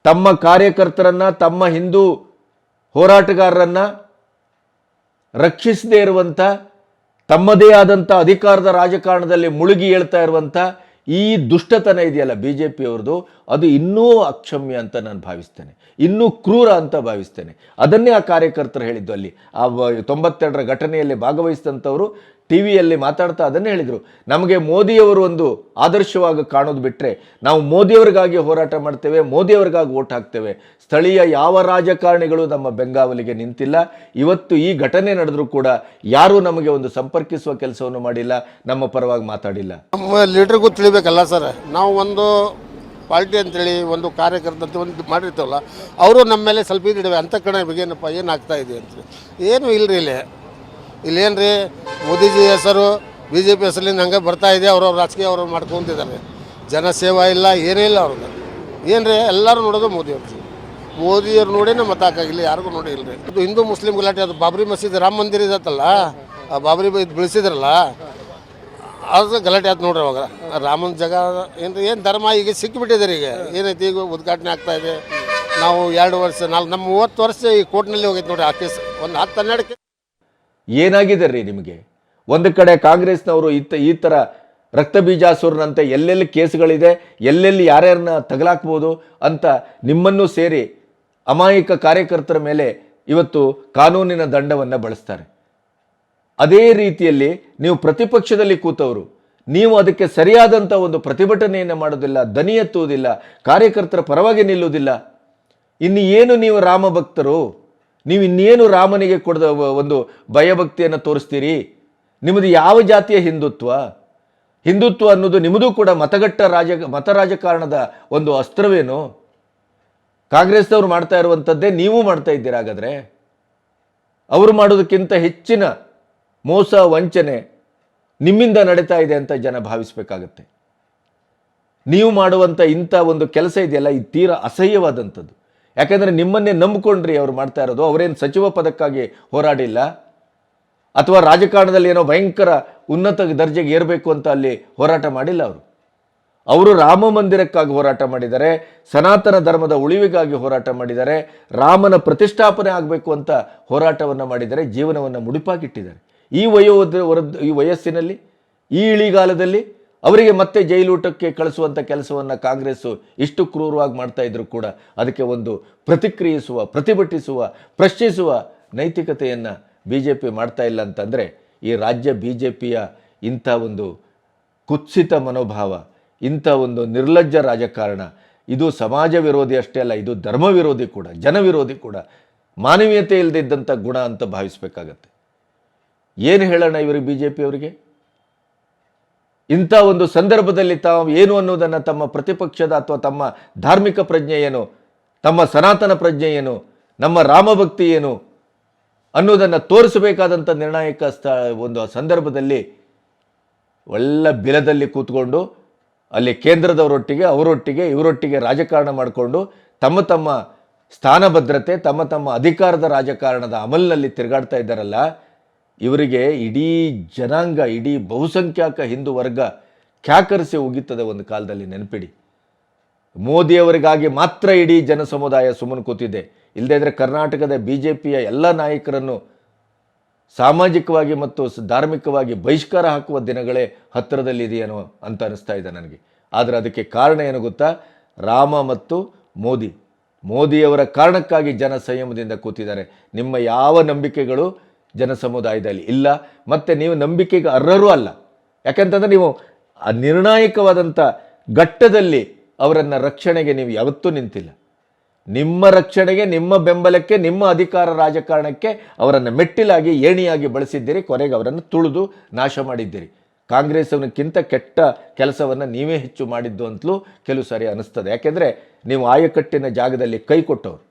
ತಮ್ಮ ಕಾರ್ಯಕರ್ತರನ್ನ, ತಮ್ಮ ಹಿಂದೂ ಹೋರಾಟಗಾರರನ್ನ ರಕ್ಷಿಸದೇ ಇರುವಂಥ, ತಮ್ಮದೇ ಆದಂಥ ಅಧಿಕಾರದ ರಾಜಕಾರಣದಲ್ಲಿ ಮುಳುಗಿ ಹೇಳ್ತಾ ಇರುವಂಥ ಈ ದುಷ್ಟತನ ಇದೆಯಲ್ಲ BJPಯವ್ರದ್ದು, ಅದು ಇನ್ನೂ ಅಕ್ಷಮ್ಯ ಅಂತ ನಾನು ಭಾವಿಸ್ತೇನೆ, ಇನ್ನೂ ಕ್ರೂರ ಅಂತ ಭಾವಿಸ್ತೇನೆ. ಅದನ್ನೇ ಆ ಕಾರ್ಯಕರ್ತರು ಹೇಳಿದ್ದು. ಅಲ್ಲಿ ಆ 92ರ ಘಟನೆಯಲ್ಲಿ ಭಾಗವಹಿಸಿದಂಥವರು ಟಿವಿಯಲ್ಲಿ ಮಾತಾಡ್ತಾ ಅದನ್ನೇ ಹೇಳಿದರು. ನಮಗೆ ಮೋದಿಯವರು ಒಂದು ಆದರ್ಶವಾಗಿ ಕಾಣೋದು ಬಿಟ್ಟರೆ ನಾವು ಮೋದಿಯವರಿಗಾಗಿ ಹೋರಾಟ ಮಾಡ್ತೇವೆ, ಮೋದಿಯವರಿಗಾಗಿ ಓಟ್ ಹಾಕ್ತೇವೆ. ಸ್ಥಳೀಯ ಯಾವ ರಾಜಕಾರಣಿಗಳು ನಮ್ಮ ಬೆಂಗಾವಲಿಗೆ ನಿಂತಿಲ್ಲ. ಇವತ್ತು ಈ ಘಟನೆ ನಡೆದರೂ ಕೂಡ ಯಾರೂ ನಮಗೆ ಒಂದು ಸಂಪರ್ಕಿಸುವ ಕೆಲಸವನ್ನು ಮಾಡಿಲ್ಲ, ನಮ್ಮ ಪರವಾಗಿ ಮಾತಾಡಿಲ್ಲ. ನಮ್ಮ ಲೀಡರ್ಗೂ ತಿಳಿಬೇಕಲ್ಲ ಸರ್. ನಾವು ಒಂದು ಪಾರ್ಟಿ ಅಂತೇಳಿ ಒಂದು ಕಾರ್ಯಕರ್ತ ಅಂತ ಒಂದು ಮಾಡಿರ್ತೀವಲ್ಲ, ಅವರು ನಮ್ಮ ಮೇಲೆ ಸ್ವಲ್ಪ ಇದಿಡವೆ ಅಂತ ಕಡೆ ಏನಪ್ಪ ಏನಾಗ್ತಾ ಇದೆ ಅಂತ. ಏನೂ ಇಲ್ಲರಿ ಇಲ್ಲೇನು ರೀ, ಮೋದಿಜಿ ಹೆಸರು BJP ಹೆಸರಿಂದ ಹಂಗೆ ಬರ್ತಾ ಇದೆ. ಅವ್ರವ್ರ ರಾಜಕೀಯ ಅವರು ಮಾಡ್ಕೊತಿದ್ದಾರೆ. ಜನಸೇವಾ ಇಲ್ಲ, ಏನೇ ಇಲ್ಲ ಅವ್ರಿಗೆ. ಏನು ರೀ, ಎಲ್ಲರೂ ನೋಡೋದು ಮೋದಿಯವ್ರು ನೋಡಿ ನಮ್ಮ ಮತ ಹಾಕಾಗಿಲ್ಲ, ಯಾರಿಗೂ ನೋಡಿ ಇಲ್ಲರಿ. ಅದು ಹಿಂದೂ ಮುಸ್ಲಿಂ ಗಲಾಟೆ, ಅದು ಬಾಬ್ರಿ ಮಸೀದ್ ರಾಮ ಮಂದಿರ ಇದತ್ತಲ್ಲ, ಆ ಬಾಬ್ರಿ ಬೆಳೆಸಿದ್ರಲ್ಲ, ಅದು ಗಲಾಟೆ ಆಯ್ತು ನೋಡ್ರಿ. ಅವಾಗ ರಾಮನ ಜಾಗ ಏನು ಧರ್ಮ ಈಗ ಸಿಕ್ಕಿಬಿಟ್ಟಿದ್ದಾರೆ. ಈಗ ಏನೈತಿ, ಈಗ ಉದ್ಘಾಟನೆ ಆಗ್ತಾ ಇದೆ. ನಾವು 2 ವರ್ಷ ನಮ್ಮ 30 ವರ್ಷ ಈ ಕೋರ್ಟ್ನಲ್ಲಿ ಹೋಗೈತೆ ನೋಡ್ರಿ ಆ ಕೇಸ್. ಒಂದು 10-12 ಏನಾಗಿದೆ ರೀ ನಿಮಗೆ? ಒಂದು ಕಡೆ ಕಾಂಗ್ರೆಸ್ನವರು ಈ ಥರ ರಕ್ತ ಬೀಜಾಸುರನಂತೆ ಎಲ್ಲೆಲ್ಲಿ ಕೇಸ್ಗಳಿದೆ, ಎಲ್ಲೆಲ್ಲಿ ಯಾರ್ಯಾರನ್ನ ತಗಲಾಕ್ಬೋದು ಅಂತ ನಿಮ್ಮನ್ನು ಸೇರಿ ಅಮಾಯಕ ಕಾರ್ಯಕರ್ತರ ಮೇಲೆ ಇವತ್ತು ಕಾನೂನಿನ ದಂಡವನ್ನು ಬಳಸ್ತಾರೆ. ಅದೇ ರೀತಿಯಲ್ಲಿ ನೀವು ಪ್ರತಿಪಕ್ಷದಲ್ಲಿ ಕೂತವರು, ನೀವು ಅದಕ್ಕೆ ಸರಿಯಾದಂಥ ಒಂದು ಪ್ರತಿಭಟನೆಯನ್ನು ಮಾಡೋದಿಲ್ಲ, ದನಿ ಎತ್ತುವುದಿಲ್ಲ, ಕಾರ್ಯಕರ್ತರ ಪರವಾಗಿ ನಿಲ್ಲುವುದಿಲ್ಲ. ಇನ್ನು ಏನು ನೀವು ರಾಮ ಭಕ್ತರು? ನೀವು ಇನ್ನೇನು ರಾಮನಿಗೆ ಕೊಡದ ಒಂದು ಭಯಭಕ್ತಿಯನ್ನು ತೋರಿಸ್ತೀರಿ? ನಿಮ್ಮದು ಯಾವ ಜಾತಿಯ ಹಿಂದುತ್ವ ಅನ್ನೋದು ನಿಮ್ಮದು ಕೂಡ ಮತ ರಾಜಕಾರಣದ ಒಂದು ಅಸ್ತ್ರವೇನು? ಕಾಂಗ್ರೆಸ್ನವ್ರು ಮಾಡ್ತಾ ಇರುವಂಥದ್ದೇ ನೀವು ಮಾಡ್ತಾ ಇದ್ದೀರಾ. ಹಾಗಾದರೆ ಅವರು ಮಾಡೋದಕ್ಕಿಂತ ಹೆಚ್ಚಿನ ಮೋಸ ವಂಚನೆ ನಿಮ್ಮಿಂದ ನಡೀತಾ ಇದೆ ಅಂತ ಜನ ಭಾವಿಸಬೇಕಾಗತ್ತೆ. ನೀವು ಮಾಡುವಂಥ ಇಂಥ ಒಂದು ಕೆಲಸ ಇದೆಯಲ್ಲ, ಇದು ತೀರಾ ಅಸಹ್ಯವಾದಂಥದ್ದು. ಯಾಕಂದರೆ ನಿಮ್ಮನ್ನೇ ನಂಬಿಕೊಂಡ್ರಿ ಅವ್ರು ಮಾಡ್ತಾ ಇರೋದು. ಅವರೇನು ಸಚಿವ ಪದಕ್ಕಾಗಿ ಹೋರಾಡಿಲ್ಲ, ಅಥವಾ ರಾಜಕಾರಣದಲ್ಲಿ ಏನೋ ಭಯಂಕರ ಉನ್ನತ ದರ್ಜೆಗೆ ಏರಬೇಕು ಅಂತ ಅಲ್ಲಿ ಹೋರಾಟ ಮಾಡಿಲ್ಲ. ಅವರು ರಾಮ ಮಂದಿರಕ್ಕಾಗಿ ಹೋರಾಟ ಮಾಡಿದ್ದಾರೆ, ಸನಾತನ ಧರ್ಮದ ಉಳಿವಿಗಾಗಿ ಹೋರಾಟ ಮಾಡಿದ್ದಾರೆ, ರಾಮನ ಪ್ರತಿಷ್ಠಾಪನೆ ಆಗಬೇಕು ಅಂತ ಹೋರಾಟವನ್ನು ಮಾಡಿದ್ದಾರೆ, ಜೀವನವನ್ನು ಮುಡಿಪಾಗಿಟ್ಟಿದ್ದಾರೆ. ಈ ವಯಸ್ಸಿನಲ್ಲಿ, ಈ ಇಳಿಗಾಲದಲ್ಲಿ ಅವರಿಗೆ ಮತ್ತೆ ಜೈಲೂಟಕ್ಕೆ ಕಳಿಸುವಂಥ ಕೆಲಸವನ್ನು ಕಾಂಗ್ರೆಸ್ಸು ಇಷ್ಟು ಕ್ರೂರವಾಗಿ ಮಾಡ್ತಾ ಇದ್ರು ಕೂಡ ಅದಕ್ಕೆ ಒಂದು ಪ್ರತಿಕ್ರಿಯಿಸುವ, ಪ್ರತಿಭಟಿಸುವ, ಪ್ರಶ್ನಿಸುವ ನೈತಿಕತೆಯನ್ನು BJP ಮಾಡ್ತಾ ಇಲ್ಲ ಅಂತಂದರೆ, ಈ ರಾಜ್ಯ BJPಯ ಇಂಥ ಒಂದು ಕುತ್ಸಿತ ಮನೋಭಾವ, ಇಂಥ ಒಂದು ನಿರ್ಲಜ್ಜ ರಾಜಕಾರಣ, ಇದು ಸಮಾಜ ವಿರೋಧಿ ಅಷ್ಟೇ ಅಲ್ಲ, ಇದು ಧರ್ಮ ವಿರೋಧಿ ಕೂಡ, ಜನ ವಿರೋಧಿ ಕೂಡ, ಮಾನವೀಯತೆ ಇಲ್ಲದಿದ್ದಂಥ ಗುಣ ಅಂತ ಭಾವಿಸಬೇಕಾಗತ್ತೆ. ಏನು ಹೇಳೋಣ ಇವರಿಗೆ, BJP ಅವರಿಗೆ? ಇಂಥ ಒಂದು ಸಂದರ್ಭದಲ್ಲಿ ತಾವು ಏನು ಅನ್ನೋದನ್ನು, ತಮ್ಮ ಪ್ರತಿಪಕ್ಷದ ಅಥವಾ ತಮ್ಮ ಧಾರ್ಮಿಕ ಪ್ರಜ್ಞೆ ಏನು, ತಮ್ಮ ಸನಾತನ ಪ್ರಜ್ಞೆ ಏನು, ನಮ್ಮ ರಾಮಭಕ್ತಿ ಏನು ಅನ್ನೋದನ್ನು ತೋರಿಸಬೇಕಾದಂಥ ನಿರ್ಣಾಯಕ ಒಂದು ಸಂದರ್ಭದಲ್ಲಿ ಒಳ್ಳೆ ಬಿಲದಲ್ಲಿ ಕೂತ್ಕೊಂಡು ಅಲ್ಲಿ ಕೇಂದ್ರದವರೊಟ್ಟಿಗೆ, ಅವರೊಟ್ಟಿಗೆ, ಇವರೊಟ್ಟಿಗೆ ರಾಜಕಾರಣ ಮಾಡಿಕೊಂಡು ತಮ್ಮ ತಮ್ಮ ಸ್ಥಾನಭದ್ರತೆ, ತಮ್ಮ ತಮ್ಮ ಅಧಿಕಾರದ ರಾಜಕಾರಣದ ಅಮಲಿನಲ್ಲಿ ತಿರುಗಾಡ್ತಾ ಇದ್ದಾರಲ್ಲ, ಇವರಿಗೆ ಇಡೀ ಜನಾಂಗ, ಇಡೀ ಬಹುಸಂಖ್ಯಾತ ಹಿಂದೂ ವರ್ಗ ಕ್ಯಾಕರಿಸಿ ಉಗಿತದೆ ಒಂದು ಕಾಲದಲ್ಲಿ, ನೆನಪಿಡಿ. ಮೋದಿಯವರಿಗಾಗಿ ಮಾತ್ರ ಇಡೀ ಜನ ಸಮುದಾಯ ಸುಮ್ಮನೆ ಕೂತಿದೆ. ಇಲ್ಲದೇ ಇದ್ದರೆ ಕರ್ನಾಟಕದ BJPಯ ಎಲ್ಲ ನಾಯಕರನ್ನು ಸಾಮಾಜಿಕವಾಗಿ ಮತ್ತು ಧಾರ್ಮಿಕವಾಗಿ ಬಹಿಷ್ಕಾರ ಹಾಕುವ ದಿನಗಳೇ ಹತ್ತಿರದಲ್ಲಿದೆಯೇನೋ ಅಂತ ಅನಿಸ್ತಾ ಇದೆ ನನಗೆ. ಆದರೆ ಅದಕ್ಕೆ ಕಾರಣ ಏನು ಗೊತ್ತಾ? ರಾಮ ಮತ್ತು ಮೋದಿಯವರ ಕಾರಣಕ್ಕಾಗಿ ಜನ ಸಂಯಮದಿಂದ ಕೂತಿದ್ದಾರೆ. ನಿಮ್ಮ ಯಾವ ನಂಬಿಕೆಗಳು ಜನ ಸಮುದಾಯದಲ್ಲಿ ಇಲ್ಲ, ಮತ್ತು ನೀವು ನಂಬಿಕೆಗೆ ಅರ್ಹರೂ ಅಲ್ಲ. ಯಾಕಂತಂದರೆ ನೀವು ಆ ನಿರ್ಣಾಯಕವಾದಂಥ ಘಟ್ಟದಲ್ಲಿ ಅವರನ್ನು ರಕ್ಷಣೆಗೆ ನೀವು ಯಾವತ್ತೂ ನಿಂತಿಲ್ಲ. ನಿಮ್ಮ ರಕ್ಷಣೆಗೆ, ನಿಮ್ಮ ಬೆಂಬಲಕ್ಕೆ, ನಿಮ್ಮ ಅಧಿಕಾರ ರಾಜಕಾರಣಕ್ಕೆ ಅವರನ್ನು ಮೆಟ್ಟಿಲಾಗಿ, ಏಣಿಯಾಗಿ ಬಳಸಿದ್ದೀರಿ. ಕೊನೆಗೆ ಅವರನ್ನು ತುಳಿದು ನಾಶ ಮಾಡಿದ್ದೀರಿ. ಕಾಂಗ್ರೆಸ್ನಕ್ಕಿಂತ ಕೆಟ್ಟ ಕೆಲಸವನ್ನು ನೀವೇ ಹೆಚ್ಚು ಮಾಡಿದ್ದು ಅಂತಲೂ ಕೆಲವು ಸಾರಿ ಅನಿಸ್ತದೆ. ಯಾಕೆಂದರೆ ನೀವು ಆಯಕಟ್ಟಿನ ಜಾಗದಲ್ಲಿ ಕೈ ಕೊಟ್ಟವರು.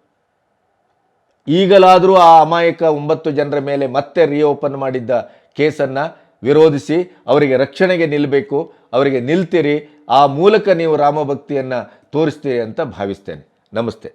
ಈಗಲಾದರೂ ಆ ಅಮಾಯಕ 9 ಜನರ ಮೇಲೆ ಮತ್ತೆ ರೀಓಪನ್ ಮಾಡಿದ್ದ ಕೇಸನ್ನು ವಿರೋಧಿಸಿ ಅವರಿಗೆ ರಕ್ಷಣೆಗೆ ನಿಲ್ಲಬೇಕು, ಅವರಿಗೆ ನಿಲ್ತೀರಿ. ಆ ಮೂಲಕ ನೀವು ರಾಮಭಕ್ತಿಯನ್ನು ತೋರಿಸ್ತೀರಿ ಅಂತ ಭಾವಿಸ್ತೇನೆ. ನಮಸ್ತೆ.